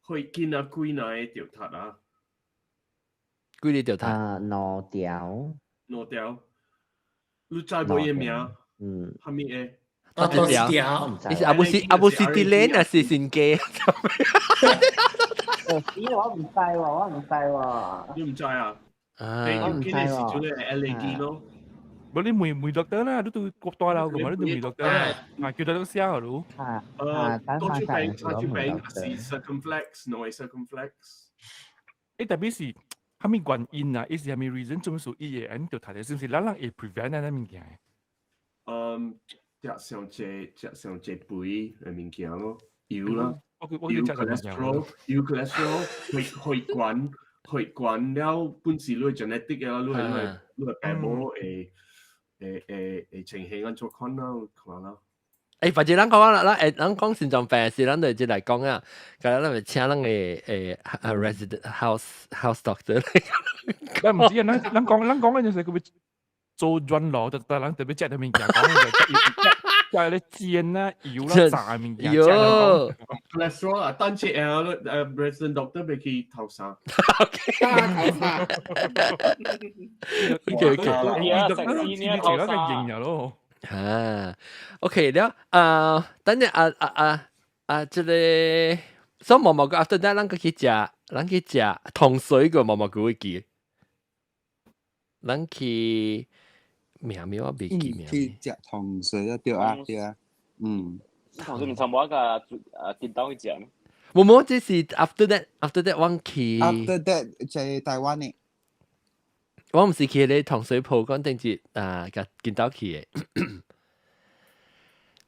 去見啊幾耐條塔啊？幾呢條塔？羅條。你知冇嘢名？係咪誒？多條。你是阿布斯蒂蓮啊，是先機。我唔知喎。你唔知啊？你唔知係時做咧 LED 咯。冇你梅doctor 啦，都對國大樓咁嘛，都對梅 doctor 啦，叫佢都寫下咯。多出病是 circumflex， no 係 circumflex。特別是係咪原因啊？係咪 reason 做乜數依嘢？你就睇下是唔是咱會 prevent 呢物件？食上隻肥嘅物件咯，油啦，有 cholesterol，血管了，本時你係 genetic 嘅啦，你係病冇誒情形安怎看啦，看啦。或者咱講啦，咱講心臟病時，咱就即嚟講啊，咁咱咪請咱嘅resident house doctor 嚟。唔知啊，咱講嗰陣時佢會做轉路，但係咱特別隻嘅物件講就係你煎啦、油啦、炸物件。cholesterol 啊，單隻resident doctor 俾佢頭生。OK 了，等陣即個所以毛毛個 after that，咱去食糖水個毛毛個會記，咱去。名我未記名。去食糖水啊，對啊，糖水唔差唔多個見到去食咩？冇，這是 after that 我去。After that 就係台灣嘅。我唔是去你糖水鋪講定住個見到去嘅。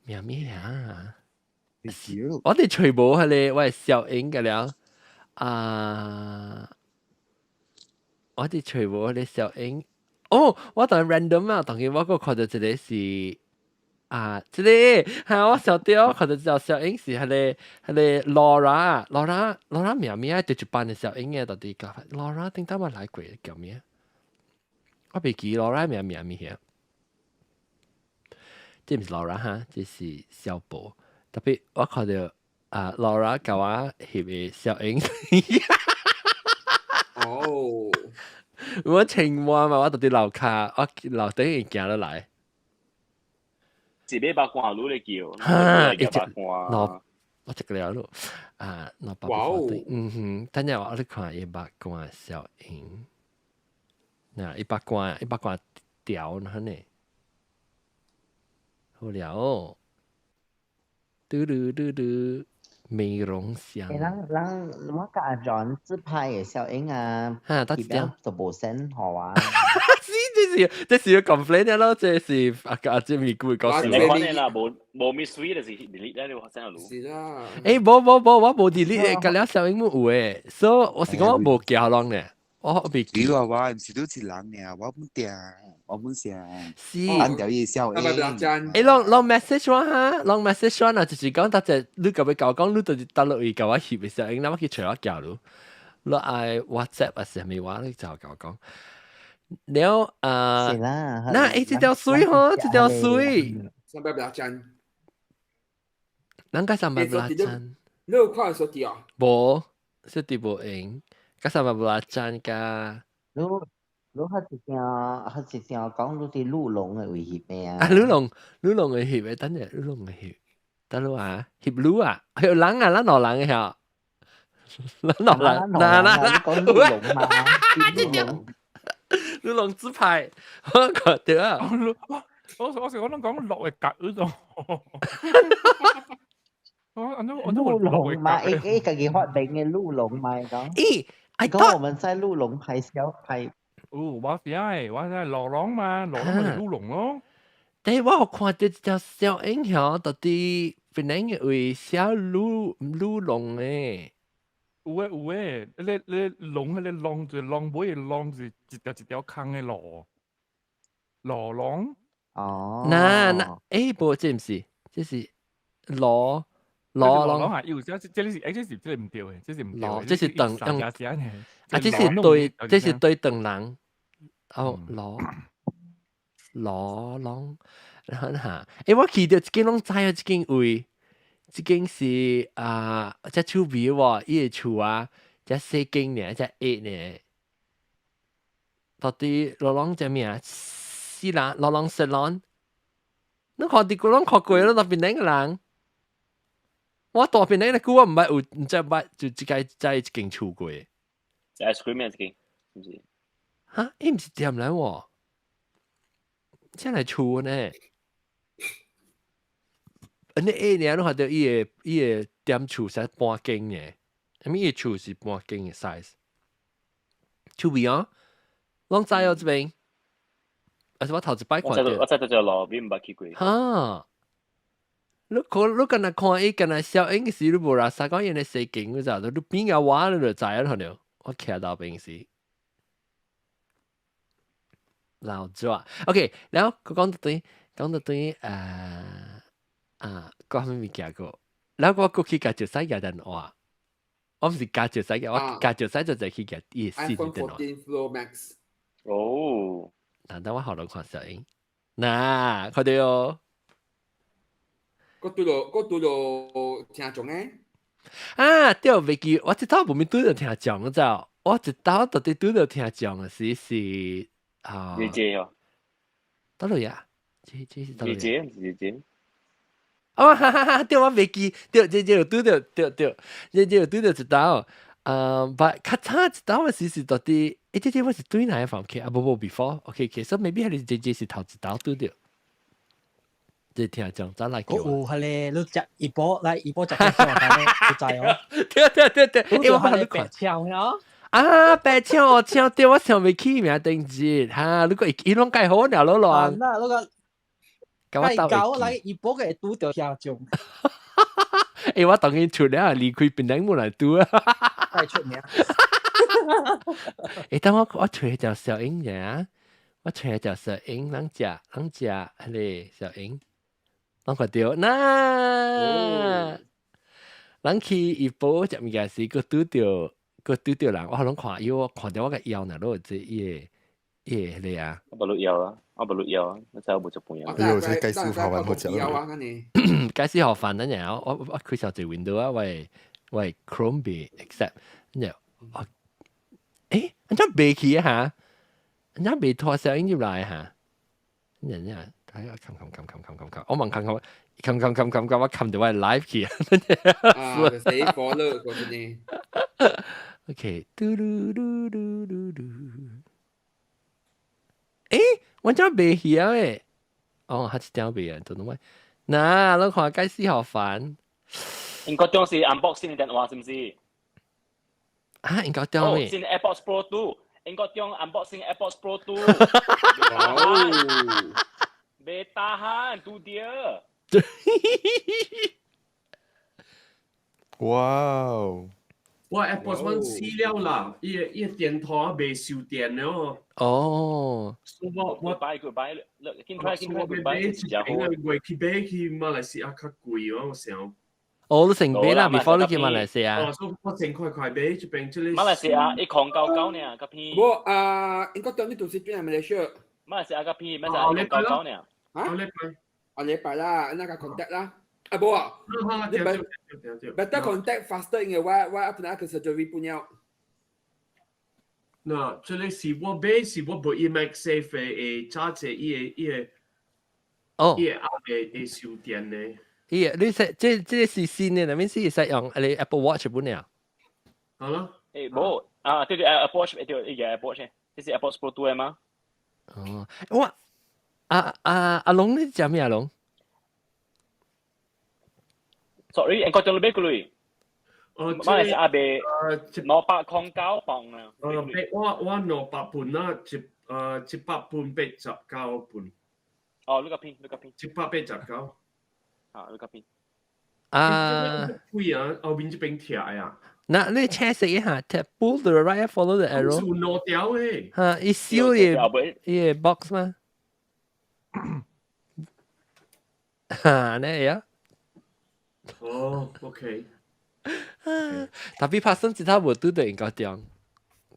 名咩啊？我哋全部係你我係小英嘅了。我哋全部係你小英。我當 random 啊，當然我個看到一個是即個我想到佢就叫小英是係Laura 名對一班嘅小英嘅到底個 Laura 點解我來過叫咩？我未記 Laura 名嘢，這唔是 Laura 哈，這是小寶。特別我看到Laura 教我翕嘅小英。哦，我青蛙嘛，我到啲樓卡，我樓頂行落嚟。是俾八卦佬你叫，一八卦。我食了咯，攞八哇哦，等陣我哋看一八卦小英，嗱一八卦條呢，好了，嘟，美容香。我甲阿 John 自拍嘅小英啊，得了就無聲好啊。這是要 complain 咯，這是阿姐咪會講。你講你啦，冇 Miss Sweet 就是 delete 咧，你學生路。是啦。冇，我冇 delete 嘅，了小英冇有誒，所以我是講我冇叫人咧，我未記。你話我唔是都一人咧，我唔定，我唔想。是。單條嘢小英。攏 message 我哈，攏 message 我啊，就是講大隻你甲要教講，你就搭落去甲我翕嘅小英，那我去找我教咯，你愛 WhatsApp 啊，是咪話你就教講。了那這條水吼，這條水，三百八針，咱家三百八針，你有看手機啊？無，手機無用，家三百八針噶。你迄一條講你啲鹿龍嘅威脅咩啊？鹿龍嘅翕嘅，等陣鹿龍嘅翕，等你話翕鹿啊，翕人啊，咱老人嘅嚇，咱老人，嗱，講鹿龍嘛，鹿龍。鹿龍自拍，我覺得啊，我成日講落嘅格嗰種，鹿龍嘛，一個嘅發明嘅鹿龍嘛講。咦，講我們在鹿龍拍小拍。我係羅龍嘛，羅龍咪鹿龍咯。但係我有看到一條小英響，到底邊個為小鹿龍誒？有誒，你龍就龍尾龍是一條坑嘅羅龍。哦。無這唔是，這是羅龍係有，這是唔對嘅，這是唔對，這是等這是對等人。哦，羅龍，嚇！我記到一間攏知啊，一間位。這間是隻厝邊喎，伊個厝啊，隻四間呢，隻8呢。到底羅龍隻名是啦，羅龍食龍。你看啲個攏看過咯，那邊兩個人。我大邊兩個估我唔係有，唔知乜就一間在一間厝過。就 ice cream 一間，唔是？嚇，伊唔是店嚟喎，即係厝呢。你8年你看到伊個店厝是半間嘅，伊個厝是半間嘅 size。厝邊啊，攏知哦，這邊。而且我頭一擺看到。我知道就路邊唔捌去過。哈，你敢若看伊敢若小英時，你無啦啥講伊個細間嗰陣，你邊個話你就知啊，看到我徛到邊時。老早 ，OK， 然後講到對講咩物件個？然後我過去甲條西嘅電話，我唔是甲條西嘅，我甲條西就去甲伊個4電話。iPhone 14 Pro Max。哦，等我學到看小英，嗱，佢哋哦，我對到聽眾誒。對，未記，我一刀無面對到聽眾嗰陣，我一刀到底對到聽眾嘅是姐姐哦，得落呀，姐是得落呀。姐姐。哦，對，我未記，對，這有對到，這有對到一刀，but 較差一刀嘅是到底，這我是對哪一方面？無 before，OK，所以 maybe 係這是頭一刀對到，即聽眾再來叫。哦，係咧，你食一波來一波食嘅時候，係咧，你知哦。對，我係白槍呀。白槍，對，我想未起名定字，嚇，你個伊攏介好了，老亂。那個。介搞來一波嘅拄着聽眾。我當然出了，離開邊頂冇來拄啊。太出名。等我吹條小英嘅，我吹條小英，啷只係咧小英，咱看到那，咱去一步食物件时，佮拄着人，我可能看腰，看到我个腰那落这迄个啊。我不錄腰啊，我不錄腰啊，我真係冇做半樣。哎呦，这介紹好玩好食咯。介紹好煩，等陣我開小隻 window 啊，喂 Chrome 被 accept，然後誒，人家未去啊嚇，人家未拖聲入來嚇，人家睇下冚，我問冚，我冚到我 live 去啊，啊，死火了嗰啲呢。OK，嘟嘟嘟嘟嘟嘟。誒，我真未去啊誒，哦，係點未啊？做乜？嗱，你看介紹好煩。英國中是 unboxing 電話，是唔是？啊，英國中咩？先 AirPods Pro 2，英國中 unboxing AirPods Pro 2。未tahan tu dia。哇！我 AirPods One 死了啦，伊個電台未收電了。哦。我擺，見 try 擺，因為過去買去馬來西亞較貴啊，我想。哦，你成買啦 ，before 你去馬來西亞。哦，所以我正快買這邊這裡。馬來西亞一狂高呢，個片。我應該當你讀書邊係馬來西亞？馬來西亞個片，馬來西亞高呢。啊，禮拜啦，那個 contact 啦。啊不啊，你 better contact faster 因為我本來個 surgery 不要。嗱，這裡是我買，是我不 MagSafe 嘅，揸隻伊個，哦，伊個壓會收電嘅。咦，你使這是新嘅，那邊是使用你 Apple Watch 本了。好啦。誒，冇啊，對 Apple Watch，對一個 Apple Watch，這是 AirPods Pro 2嗎？哦，我阿龍你講咩阿龍 ？Sorry，英國仲買過嚟。馬來西亞買809磅啊。我800半啦，700半89半。哦，呢個片。789。啊，呢個片。貴啊，後面這邊貼啊。嗱，你 check 食一下 ，pull to the right, follow the arrow。係攞掉嘅。嚇，一燒嘢 box 嗎？嚇，你呀？哦 ，OK。tapi pasang kita betul tu engkau tiang.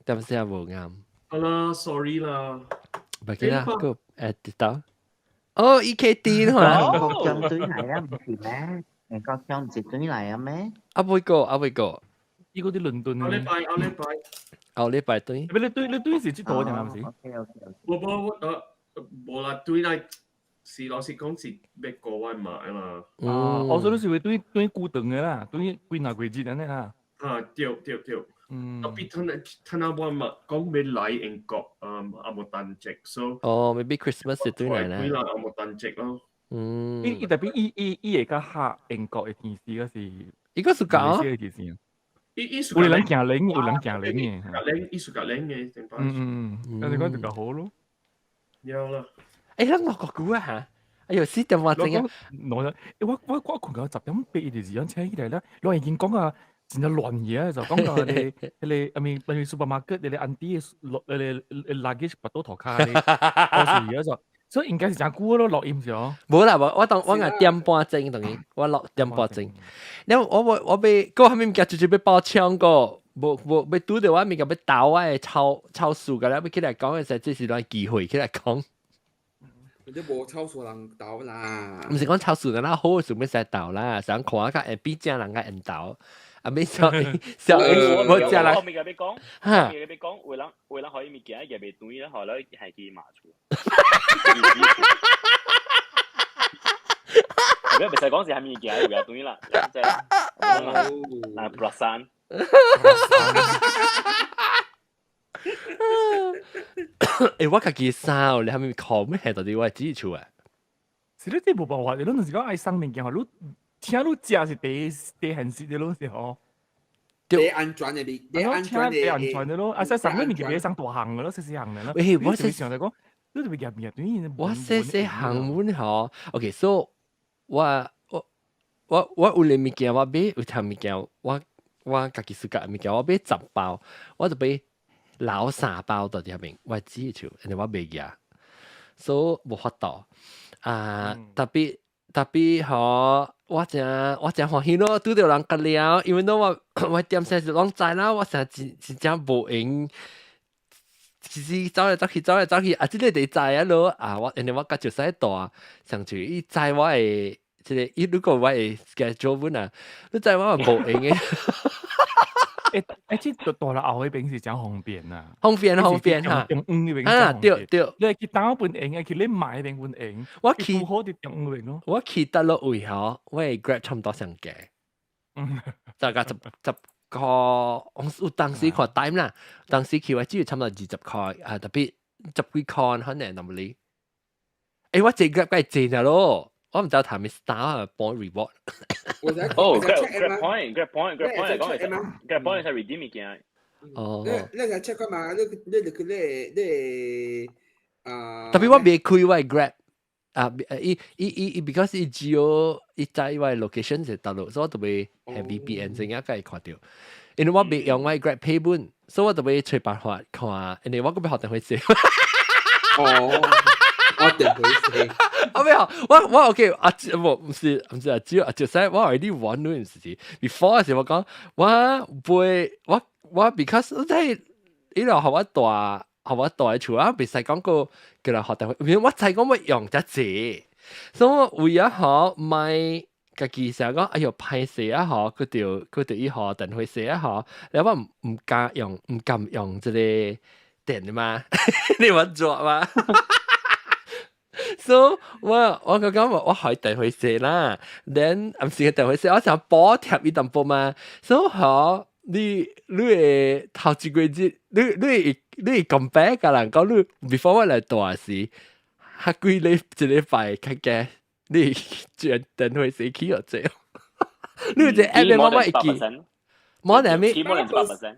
Tapi saya ngam. Alah, sorry lah. Baiklah, aku edit tau. Oh, EKT hả? Con trong túi này đó thì má, con trong chỉ túi này á má. Apa iko? 呢個啲倫敦啊，禮拜對。你對是知道嘅係咪先？冇啦，對嚟是老實講是要國外買嘛。我所以是會對固定嘅啦，對幾哪幾節嘅啦。啊，對。特別睇下我嘛講未來英國阿冇單隻，所以。哦 ，maybe Christmas 係對嚟啦。對啦，阿冇單隻咯。伊特別伊而家下英國嘅電視嗰時，應該是講。嘅電視。有人行領嘅，藝術家領嘅，正但係講就較好咯。有啦。誒，咱落個股啊嚇！哎呦，4點話正啊！我困覺10點8嘅時間請起嚟咧，我已經講啊，真係亂嘢就講到你I mean supermarket 你 auntie 你 luggage 拔到頭卡你，嗰時而家就。所以應該是真久咯，錄音咗。冇啦，我講點半鐘等於，我落點半鐘。然後我被嗰後面唔記住被爆槍個，冇被拄到我面個被打我嘅超數㗎啦，要起來講嘅時候，這是段機會起來講。你都冇超數人倒啦。唔是講超數人啦，好嘅數咩使倒啦，想看下個比正人個人倒。啊！沒小我講啦，我咪你講，你講，為人可以咪見一嘢被斷啦，後來係佢罵出。如果唔使講是係咪見會斷啦，即係嗱 Brasan。誒，我家己衫，你係咪講咩係到底我係指出啊？是你啲冇辦法，你嗰陣時講愛生命嘅話，你。聽你食是第現實嘅咯，是嗬。第安全嘅，第安全嘅咯。啊，即係上面叫你上大行嘅咯，細行嘅咯。喂，我細上嚟講，你哋入面對我細行滿嗬。OK，so 我有嚟物件，我買有條物件，我家己自家物件，我買10包，我就買老3包到入面，我指住，人哋我買嘅，所以冇法度啊，特別。tapi 吼，我真歡喜咯，拄到人甲了，因為我點先是攏知啦，我真正無閒。其實走嚟走去，啊！即個地知啊咯，啊！我甲就使大，上去伊知我會，即個伊如果我會 schedule 本啊，你知我無閒嘅。即大啦後嗰邊是真方便啊，方便嚇，啊對，你去打本營，去你買定本營，我去好啲中邊咯，我去得落位嗬，我係 Grab 差唔多上嘅，大概10個，有當時看 time 啦，當時去我只要差唔多20塊啊，特別10幾塊可能normally，我借 Grab 梗係借咗咯。我唔知道談咩 star 幫 reward。哦 ，Grab point 嚟講係 Grab point 係 redeem 嘅。哦。你係 check 㗎嘛？你特別我未開我 Grab 啊，because 伊只有伊在我 location 係大陸，所以我特別係 VPN 先啊，可以看到。因為我未用我 Grab pay 本，所以我特別找辦法看，因為我嗰邊學定會寫。哦。我定佢死。我咩啊？我 OK 啊，唔是啊，只有就係我 already 玩嗰陣時 ，before 嘅時我講我 because 我睇呢度學我大厝啊，別使講個叫人學定，因為我知講我用得濟，所以我為咗學買家己成日講，哎呦歹勢啊學，佢條伊學定會寫啊學，你話唔敢用即個電嘛？你揾做嘛？So 我講我學定會寫啦 ，then 唔是定會寫，我想補貼伊淡薄嘛。So 學你會頭一個月，你會咁白㗎啦，講你 before 我嚟大時，下幾禮一禮拜開嘅，你轉定會寫起咗這，你會隻 app 我會記。more than me， more than 18%，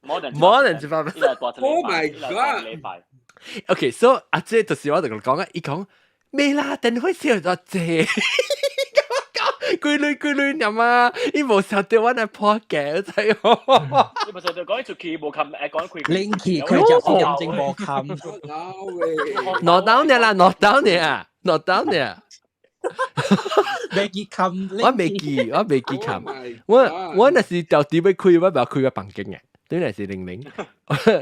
more than 18%。Oh my god！OK，so 阿姐就是我同佢講啊，伊講咩啦，等會少咗謝，句類念啊，伊無少到我嚟破嘅，真係。你咪就講出去無冚講佢。Linky 佢就係認證無冚。攞到你啦，攞到你啊！未記冚，我未記冚，我那是到底要開，我唔要開個房間嘅。對嚟是00，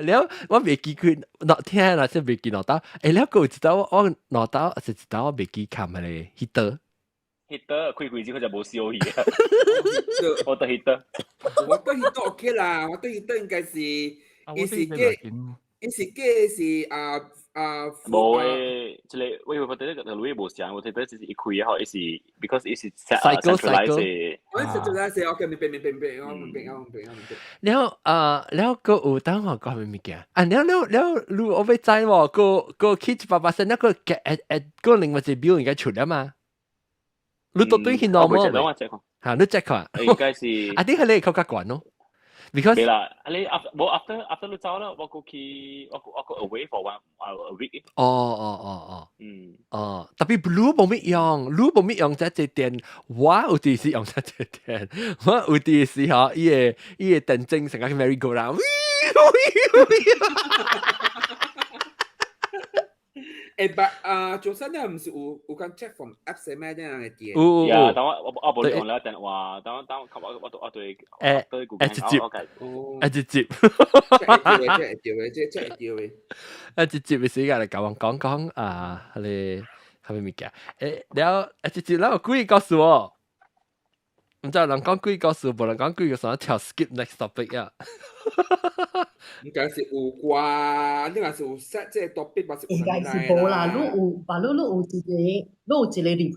แล้ว我未記佢攞聽啦，先未記攞到。แล้ว佢知道我攞到，是知道我未記冚嘅 heater。heater 開之後就冇燒氣嘅。我對 heater OK 啦，我對 heater 應該是，伊是嘅冇誒，即係我覺得個路冇上，我覺得就是一開後，是 because 是 centralize。我 centralize OK，明白。แล้วก็當我講咩物件啊？แล้ว如我要知喎，個 key 100%，แล้ว個另外一表應該出啦嘛？你到底係 normal 咩？嚇，你 check 下。應該是。I think 係你較慣咯。Because 係啦，你冇 after 你走啦，我過去我 away for a week。特別 blue 冇乜用，即係電，我有啲是用即係電，我有啲是嚇，伊個電晶成個 merry go round。做新咧唔是有間 check from apps 咩啲人嘅嘢？呀，等我冇用啦，等我對直接，直接嘅時間嚟講啊，你係咪咩嘅？แล้ว直接แล้ว故意告訴我，唔知人講故意告訴，冇人講故意告訴我跳 skip next topic 啊。應該是有啩，你話是有 set 即係 topic，或是應該是冇啦，你有一個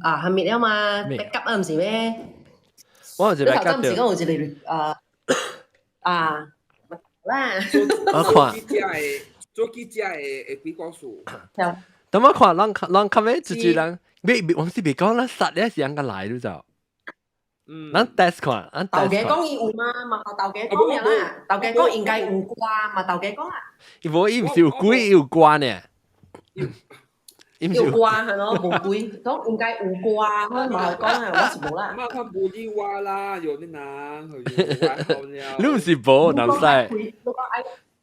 啊，係咪啊嘛 backup 啊，唔是咩？我有一個 backup 唔是講有一個啦。我看做記者嘅幾個數。等我看人咁樣自己人，我是別講啦，實咧是人個來都就。咱 test 看，豆嘅講伊有嘛豆嘅講咩啦？豆嘅講應該有掛嘛？豆嘅講啊，伊唔是有鬼有掛呢？有掛係咯，冇鬼，講應該有掛，我咪講係我是冇啦。嘛，佢冇啲話啦，有啲人佢話好了。你唔是冇，南西。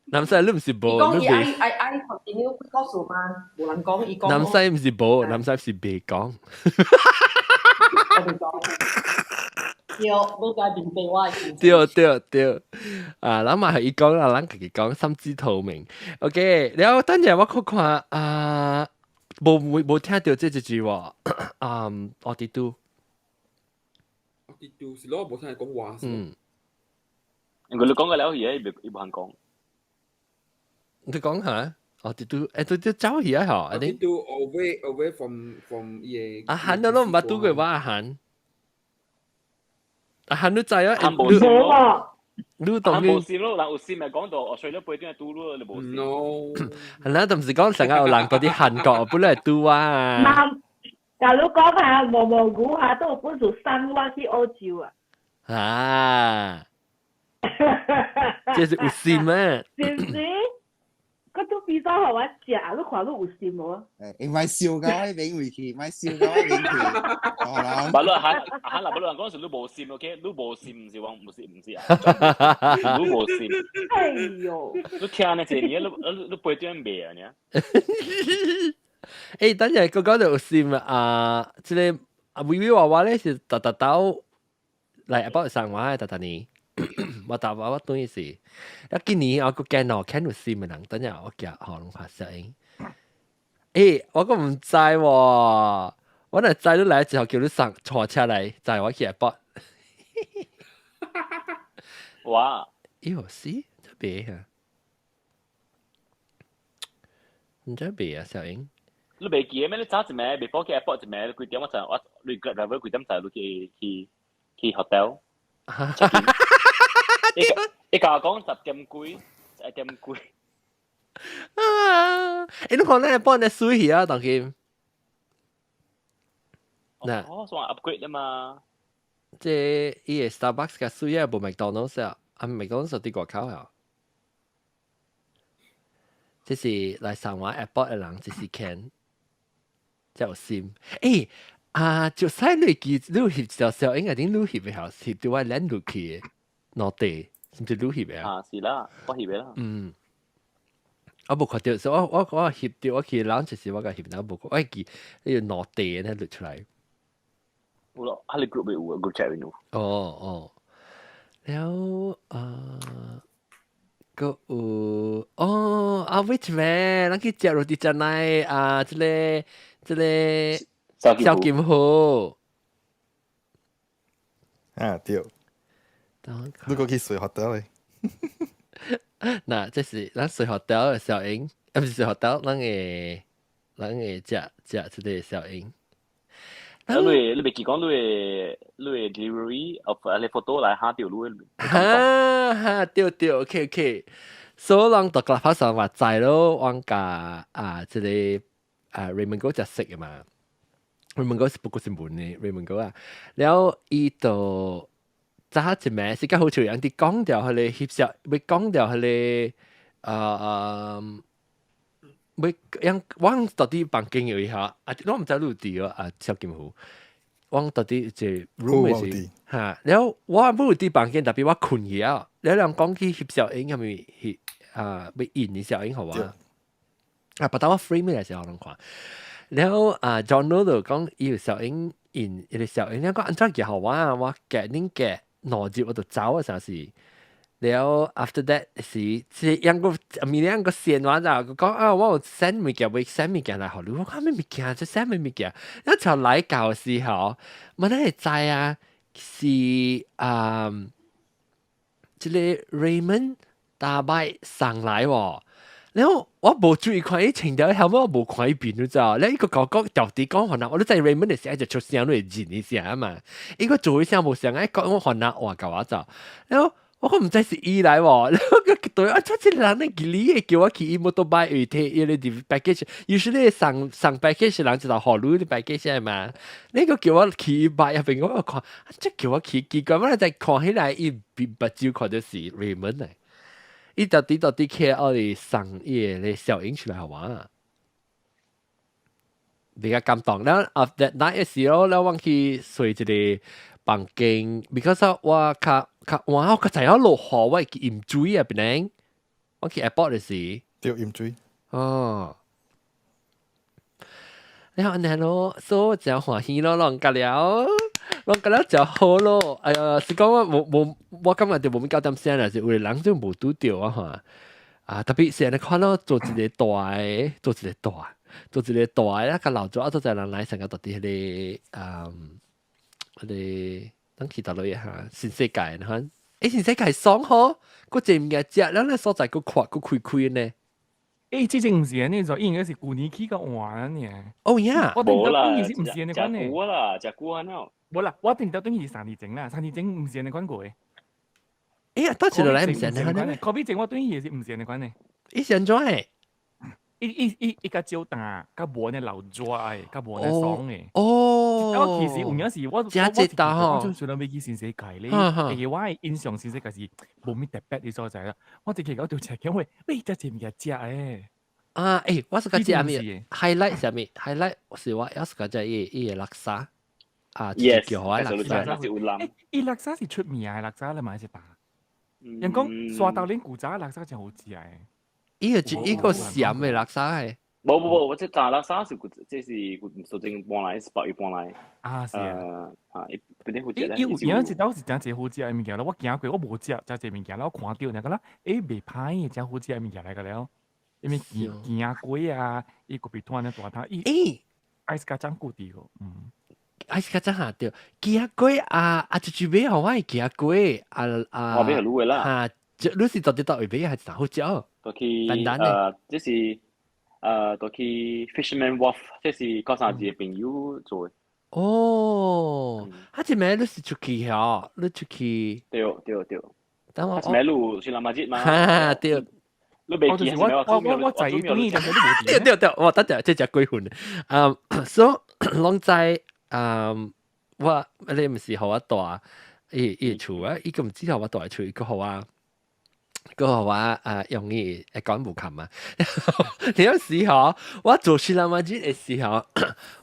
男仔你唔是無，講伊你未。愛 continue 告訴嘛，無人講伊講。男仔唔是無，男仔是未講。我哋講。對，冇改變俾我。對，啊，咱嘛係伊講啦，咱家己講，心知肚明。OK，然後等陣我看啊，冇聽到這一句話，我哋都。啲屌是咯，冇聽人講話。如果你講嘅了嘢，伊冇人講。你講下，我哋都走而家嗬，我哋都 away from 嘢。阿韓都唔捌拄過話阿韓。阿韓都知啊，冇啊。你當冇線咯，嗱有線咪講到我睡咗背點係拄咯，你冇線。No，係啦，就唔是講成日有人到啲韓國本來係拄啊。假如講下蘑菇下都有本事生我去澳洲啊。啊，這是有線咩？是唔是？嗰種比較好玩食，你看你有線冇？誒，買燒嘅領回去，買燒嘅領去。好啦。唔係啦，嚇嗱，不論嗰陣時你冇線 ，OK， 你冇線唔是話唔是啊，你冇線。哎呦！你聽呢隻嘢，你背點咩啊？呢？誒，等陣講到有線啊，即係啊，微微娃娃咧是特到嚟幫上話嘅特呢。我答話我當然是，一今年我個鏡頭看到線嘅人，等陣我夾可能拍攝影。誒，我個唔知喎，我嚟知都嚟之後叫你上坐車嚟，就係我去播。哇！喲，是特別啊，唔特別啊，小英。你未記咩？你揸一咩？未放去 airport 一咩？幾點我就你個 level 幾點就去 hotel。你教我講10點幾，1點幾。啊！你可能係幫你水去啊，當佢。哦，算 upgrade 啦嘛。即係伊個 Starbucks 嘅水啊，無麥當勞啊，麥當勞啲外口啊。即是嚟上海 airport 嘅人，就是看，即有心。誒啊！就使你記，你翕條小影，一定你翕嘅後，翕到我撚落去落地，是唔是你翕嘅啊？是啦，我翕嘅啦。我冇看到，所以我翕到我去攬就是我個翕到冇，我記你要落地咧錄出嚟。有咯，喺你 group 有啊 ，group chat 有。哦，แล้วก็wait 咩？咱去食落地真嚟啊！即個蕭劍湖啊，對。如果去睡 hotel 咧，嗱，即是咱睡 hotel 嘅小英，唔是睡 hotel，咱會食即個小英。你未記講你 delivery of 你 photo 來下條路。對，OK。所以人獨立發上話在咯，往架即個Raymond 哥就識嘅嘛。Raymond 哥是不過是門嘅 Raymond 哥啊，แล้ว伊就揸一名，時間好似有啲講掉佢哋翕相，會講掉佢哋會樣往到啲房間有一下，我唔知路地啊，蕭劍湖，往到啲即 room 嘅時嚇，แล้ว我冇啲房間，特別我困嘢啊，แล้ว人講起翕相影係咪會印啲相影好啊？不但我 frame 嘅時候能看。แล้วJohn 嗰度講要小英印啲小英，你講安怎幾好玩啊！我夾攞住我度走嘅時候是，แล้ว after that 是即係兩個線話就講啊，我有 send 物件，會 send 物件嚟學你，我講咩物件？即 send 咩物件？一就嚟教嘅時候，我哋係知啊，是即係 Raymond 大擺上來喎。然後我冇注意看啲情調，後尾我冇看邊咗咋？你呢個哥哥到底講可能，我都在 Raymond 嘅時候就出聲，都係認一下啊嘛。呢個做一聲冇聲，一講我可能話教我咋？然後我唔知是伊來喎，然後佢對我出啲人咧，佢叫我去摩托車去睇伊啲 package，usually 上 package 人就係學路啲 package 係嘛？呢個叫我去買入邊，我看即叫我去結果，我就看起來伊不照看到是 Raymond 嚟。伊到底企我哋上夜嘅小影出嚟好玩啊！比較感動。然後 after that night 嘅時候，我往去睡一個房間 ，because 我較晚我個陣有落雨，我會飲水啊，邊咧？我去 airport 的時，對鹽水。哦。然後呢咯，所以就歡喜咯，啷個了，啷個了就好咯。哎呀，是講我今日就冇乜夠膽聲啦，是有啲人就冇拄到啊嚇。啊，特別是你看到做一個大嘅，做一個大嘅，個老早都在人來成個到啲啲等其他類嚇，新世界嚇，新世界爽呵，個正嘅只，然後所在個闊個開呢。之前唔是呢，就應該是舊年起個換呢。哦呀，我聽到當時唔是人哋講呢。食久啊喏。冇啦，我聽到當時3年前啦，3年前唔是人哋講過嘅。哎呀，多謝落嚟唔是人哋講呢。嗰邊前我當時是唔是人哋講呢？以前做係。一個招大，甲無呢流拽，甲無呢爽嘅。哦。我其實有陣時我雖然未去新世界咧，我嘅印象新世界是冇咩特別嘅所在啦。我直期嗰條斜橋喂，真係唔係食誒。啊，我是個食咩 ？highlight 係咩 ？highlight 是我有時個就伊個垃圾啊，叫我垃圾。伊垃圾是出名嘅垃圾，你買一把。人講刷到恁古早垃圾真好食誒。伊個鹹嘅垃圾係。冇，我即炸垃圾是即是首先搬來是8月搬來。啊，是啊。嗰啲好食咧。有陣時都是真係好食嘅物件咯，我行過我冇食真係物件咯，我看到人個啦，未歹嘅真好食嘅物件嚟個了。因為行龜啊，伊個別團咧大湯，愛是家長固定個，愛是家長下掉，行龜啊，就買好我行龜我買好啦。嚇，你是到底到位買還是好食哦？到去即是到去 Fisherman Wharf， 即是嗰陣時嘅朋友做。哦，一買你是出去嚇，你出去。對。等我。一買路去南馬街嘛。哈，對。我就係我仔中意就係啲冇對，我得即係鬼混所以攏在我你唔是好一大伊厝啊，伊個唔知好我大厝，伊個好啊，個好啊用伊講無琴啊。你有時候我做西蘭花節嘅時候，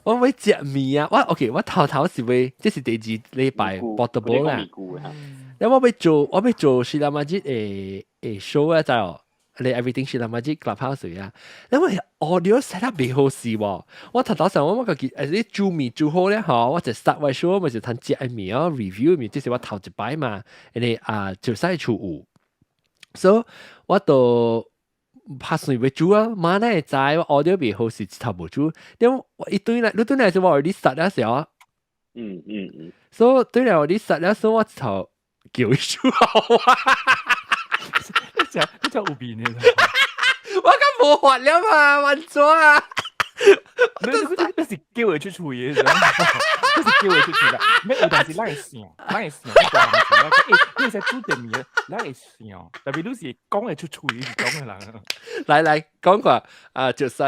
我會食麵啊，我頭是會即是第2禮拜播到播啦。然後我要做西蘭花節嘅 show 啊，就係。你 everything 是啦嘛，啲 clubhouse 啊，因為 audio set up 未好事喎。我頭頭上我個啲做面做好咧，嗬，我就 start 位 show 咪就睇隻面啊 review 面，即係我頭一擺嘛，你就使做有，所以我就拍算會做啊，馬咧就係 audio 未好事頭冇做，因為一對嚟，你對嚟就話你實嘅時候，所以對嚟我啲實咧，所以我頭叫佢做好啊。你真有病嘅，我咁冇法了嘛，玩咗啊！你是叫佢出處嘅，你是叫佢出處啦。咩有陣時拉係想，你係做定嘢，拉係想，特別都是講係出處嘅講嘅人。嚟講過就使，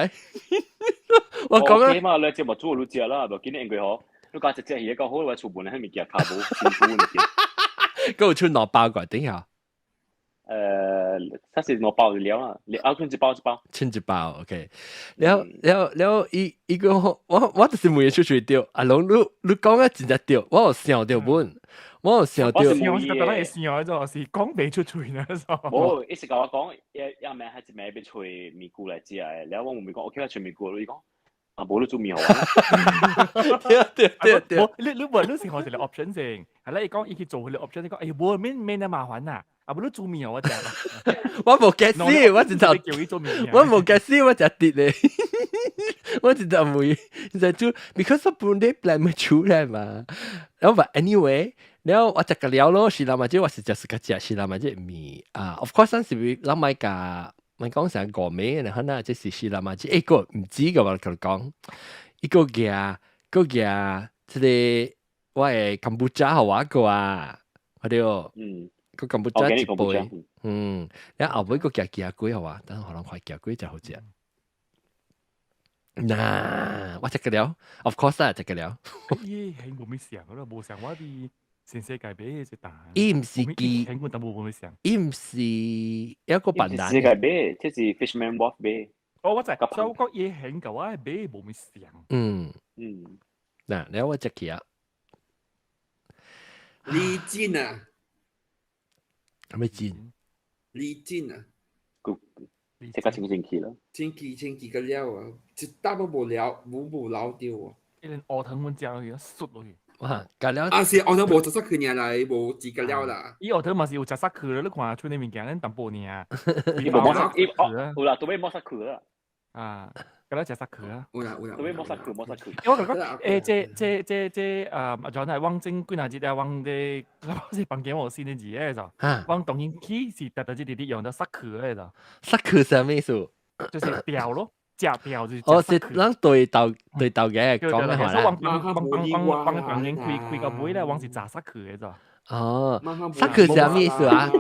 我講啦。起碼你節目做到只啦，就見你應該好，你講只嘢講好，我出門喺面夾卡布，辛苦你嘅。嗰個出攞包過，等下。它是攞包就了啊，你春一包，春一包 ，OK。แล้ว一個我就是每日出去掉，阿龍你講嘅真係掉，我有想到本，我有想到。我是特別嚟想就是講未出去呢。冇，一直甲我講，一名係一名要找米菇來食嘅，然後我問咪講 ，OK 啦，找米菇，你講。冇你做面好啊！對，你問你是何時嚟 option 先？係啦，你講去做佢哋 option，你講冇咩咁麻煩啊！冇你做面我就，我冇 get 先，我直頭叫佢做面，我冇 get 先，我就跌咧，我直頭冇，就做 because 我本地 plan 唔出嚟嘛。然後 anyway，然後我就個聊咯，是啦嘛，即我是就是個食是啦嘛，即面of course 嗰陣時諗買架。咪講成個名嘅，可能即係是啦嘛，即係個唔知嘅話佢講，一個嘅，即係我係柬埔寨好個啊，我哋個柬埔寨一杯，然後後尾個夾龜好啊，等可能快夾龜就好食。嗱，我食嘅了 ，of course 啦，食嘅了。咦，係冇咩想咯，冇想我啲。全世界俾隻蛋，伊唔是記，伊唔是一個笨蛋。世界俾，即係 Fisherman Wharf 俾。我就係所講嘢很舊啊，俾冇咩想。嗱，你我隻佢啊，李靖啊，係咪靖？李靖啊，即個清氣啦。清氣個料啊，一搭都無料掉啊！一連鵝湯阮食落去，縮落去。哇，咖料啊是，我都無做實去啦，無自個料啦。伊鵝湯嘛是有食沙去啦，你看出啲物件咱淡薄爾啊。伊冇沙，有啦，做咩冇沙去啦？啊，咁樣食沙去啊。有啦。做咩冇沙去？我感覺這阿John 係往正幾廿節啊，往啲好似房間冇先啲字咧就，往當然起是特啲啲用到沙去咧就。沙去什麼意思？就是掉咯。食掉就是哦，是咱對豆嘅講咩話咧？往旁邊開個杯咧，往是炸沙去嘅咋。哦，沙去是什麼意思啊？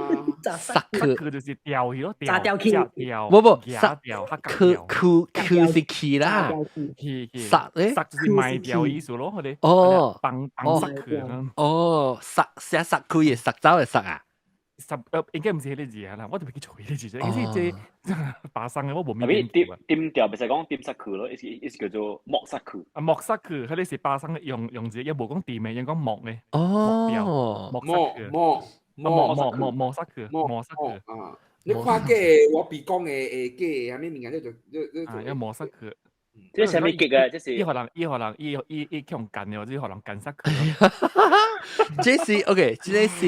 沙去就是掉去咯，炸掉去。不，沙去是去啦，沙咧沙就是賣掉意思咯，佢哋。哦，放沙去。哦，沙去嘅沙走嘅沙啊？應該唔是迄個字啦，我特別記錯迄個字，應該是這巴生嘅，我冇咩。點掉，唔使講點沙去咯，意思叫做莫沙去。啊，莫沙去，佢哋是巴生嘅用字，又冇講點嘅，應該講莫嘅。哦，莫沙去。啊！你看嘅我比講嘅嘅係咩名啊？一莫沙去。即係咩極啊？即係伊可能強緊嘅，或者可能緊塞佢。這是 OK，這是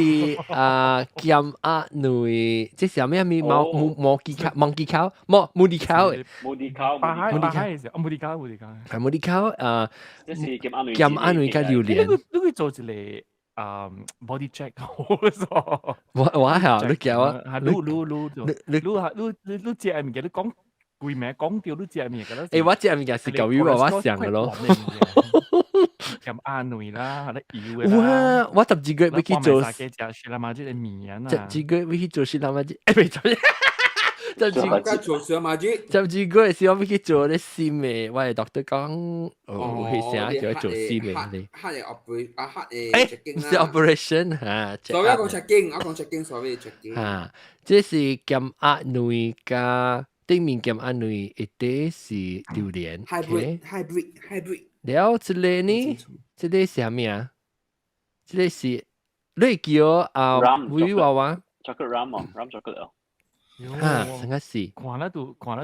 劍鴨女，這是咩咪毛機烤毛地烤嘅。巴海嘅時候，毛地烤。係毛地烤即係劍鴨女加榴蓮。你會做一個body check 我係你叫啊，你只係唔記得講。貴名講掉都知係咩㗎啦？誒，我知係咩是舊語話我想嘅咯。咁安慰啦，係得要嘅啦。哇！我12個月要去做。十幾隻啦嘛，即係麵啊。12個月要去做雪蘭莪雞，誒，唔係做雪蘭莪雞。12個月時我要去做啲試味，我係 doctor 講，去成日叫做試味你。黑嘅 operation 嚇。所以我講 checking，所謂 checking。嚇，這是劍鴨女加。對面劍鴨女一啲是榴蓮 hybrid。了，這個呢？這個是咩啊？這個是你叫威娃娃 chocolate rum chocolate 啊？嚇，成個是。看得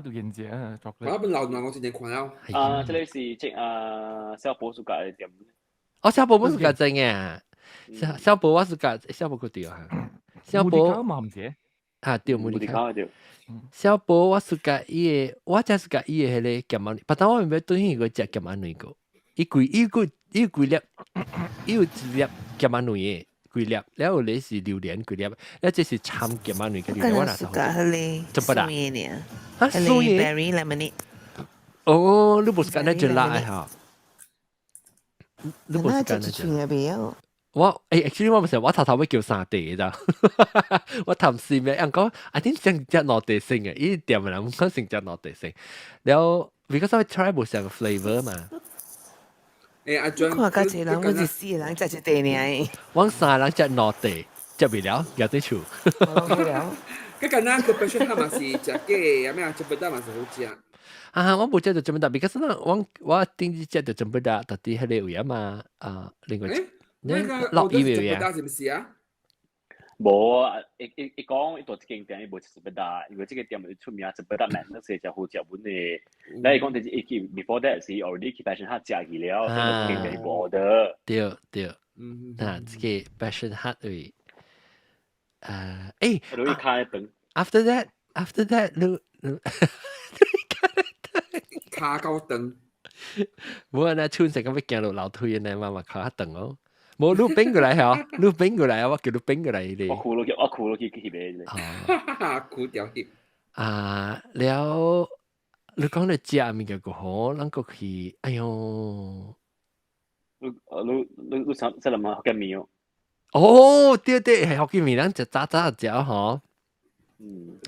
到現隻啊 chocolate。我本老難我之前看了。這個是即小寶暑假嘅點。哦，小寶暑假真嘅，小寶我暑假小寶個掉嚇。小寶嘛唔知。啊，掉冇啲卡掉。小寶我暑假伊個，我真暑假伊個迄個劍鴨女，不但我唔要對伊個食劍鴨女個，伊幾粒，伊有一粒劍鴨女嘅幾粒，然後你是榴蓮幾粒，然後這是參劍鴨女嘅榴蓮，我哪知？就不啦，啊，素嘢 berry lemonade。哦，你冇食那就辣嚇，你冇食那就。actually 我唔係我頭要叫三地咋，我頭試咩人講，I think 成隻內地性嘅，依店咪諗講成隻內地性，然後 because 我 try 冇成個 flavour 嘛。阿張，看家姐人，我是四人食一地呢。我三人食內地，食唔了，有啲處。佢近啦，佢本身係咪是食嘅？有咩啊？食不得咪是好食。啊，我冇食到食不得 ，because 我頂次食到食不得，到底係你有嘛？另外。落雨嘅呀？是唔是啊？冇啊！一講一度經典，一冇食不得。如果這個店咪出名，食不得名，那時就好食本嘅。你講第一期 before that 是 already 去passion hut 食去了，經典冇得。對，啊，這個 passion hut 位，你開燈。After that，你卡高燈。冇啊！那村成咁樣行路樓梯嘅，媽媽卡燈咯。冇你冰過嚟嚇，你冰過嚟啊！我叫你冰過嚟你。我哭落去翕嘅。哭掉翕。了，你講你食物嘅個好，啷個去？哎呦！你想諗下福建麵哦？哦，對，係福建麵，咱就早食嗬。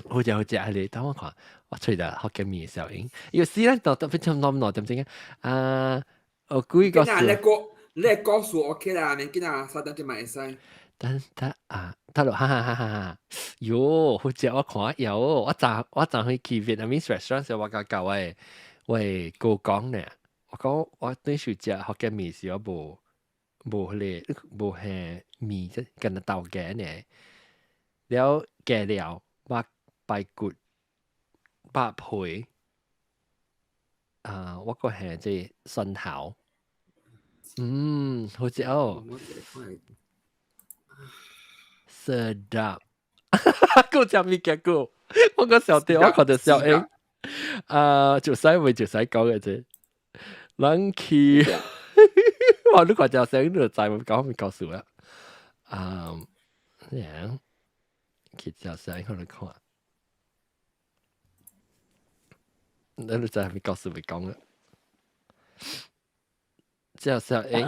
好食係你，等我看，我吹到福建麵嘅效應。有時咧，就特別像咁點整啊？我估個你係告訴我 OK 啦，免見啊，3點就買曬。等啊，得咯，哈，喲，好食我看有，我昨去 Vietnamese restaurant 時我教誒，喂，個講咧，我講我對住食福建麵時我無咧，無係麵啫，跟住豆嘅咧，了嘅料，白骨8倍。我個係即係筍頭。好似哦。sedap。我就未見過。我個小弟我覺得小英。就使講嘅啫。人去。我都覺得小英就再冇講咪告訴我。樣。其實小英可能看。你就係咪告訴咪講啦？之後小英。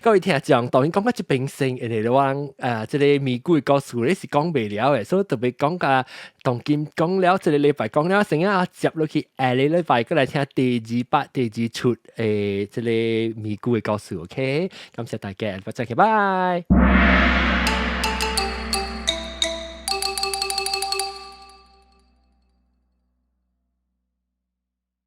各位聽眾，當然講緊一邊性，人哋講即係美股嘅故事咧是講未了嘅，所以特別講㗎，當今講了，即係禮拜講了，成日接落去下個禮拜過來聽第二出即係美股嘅故事 ，OK？感謝大家，再見，拜。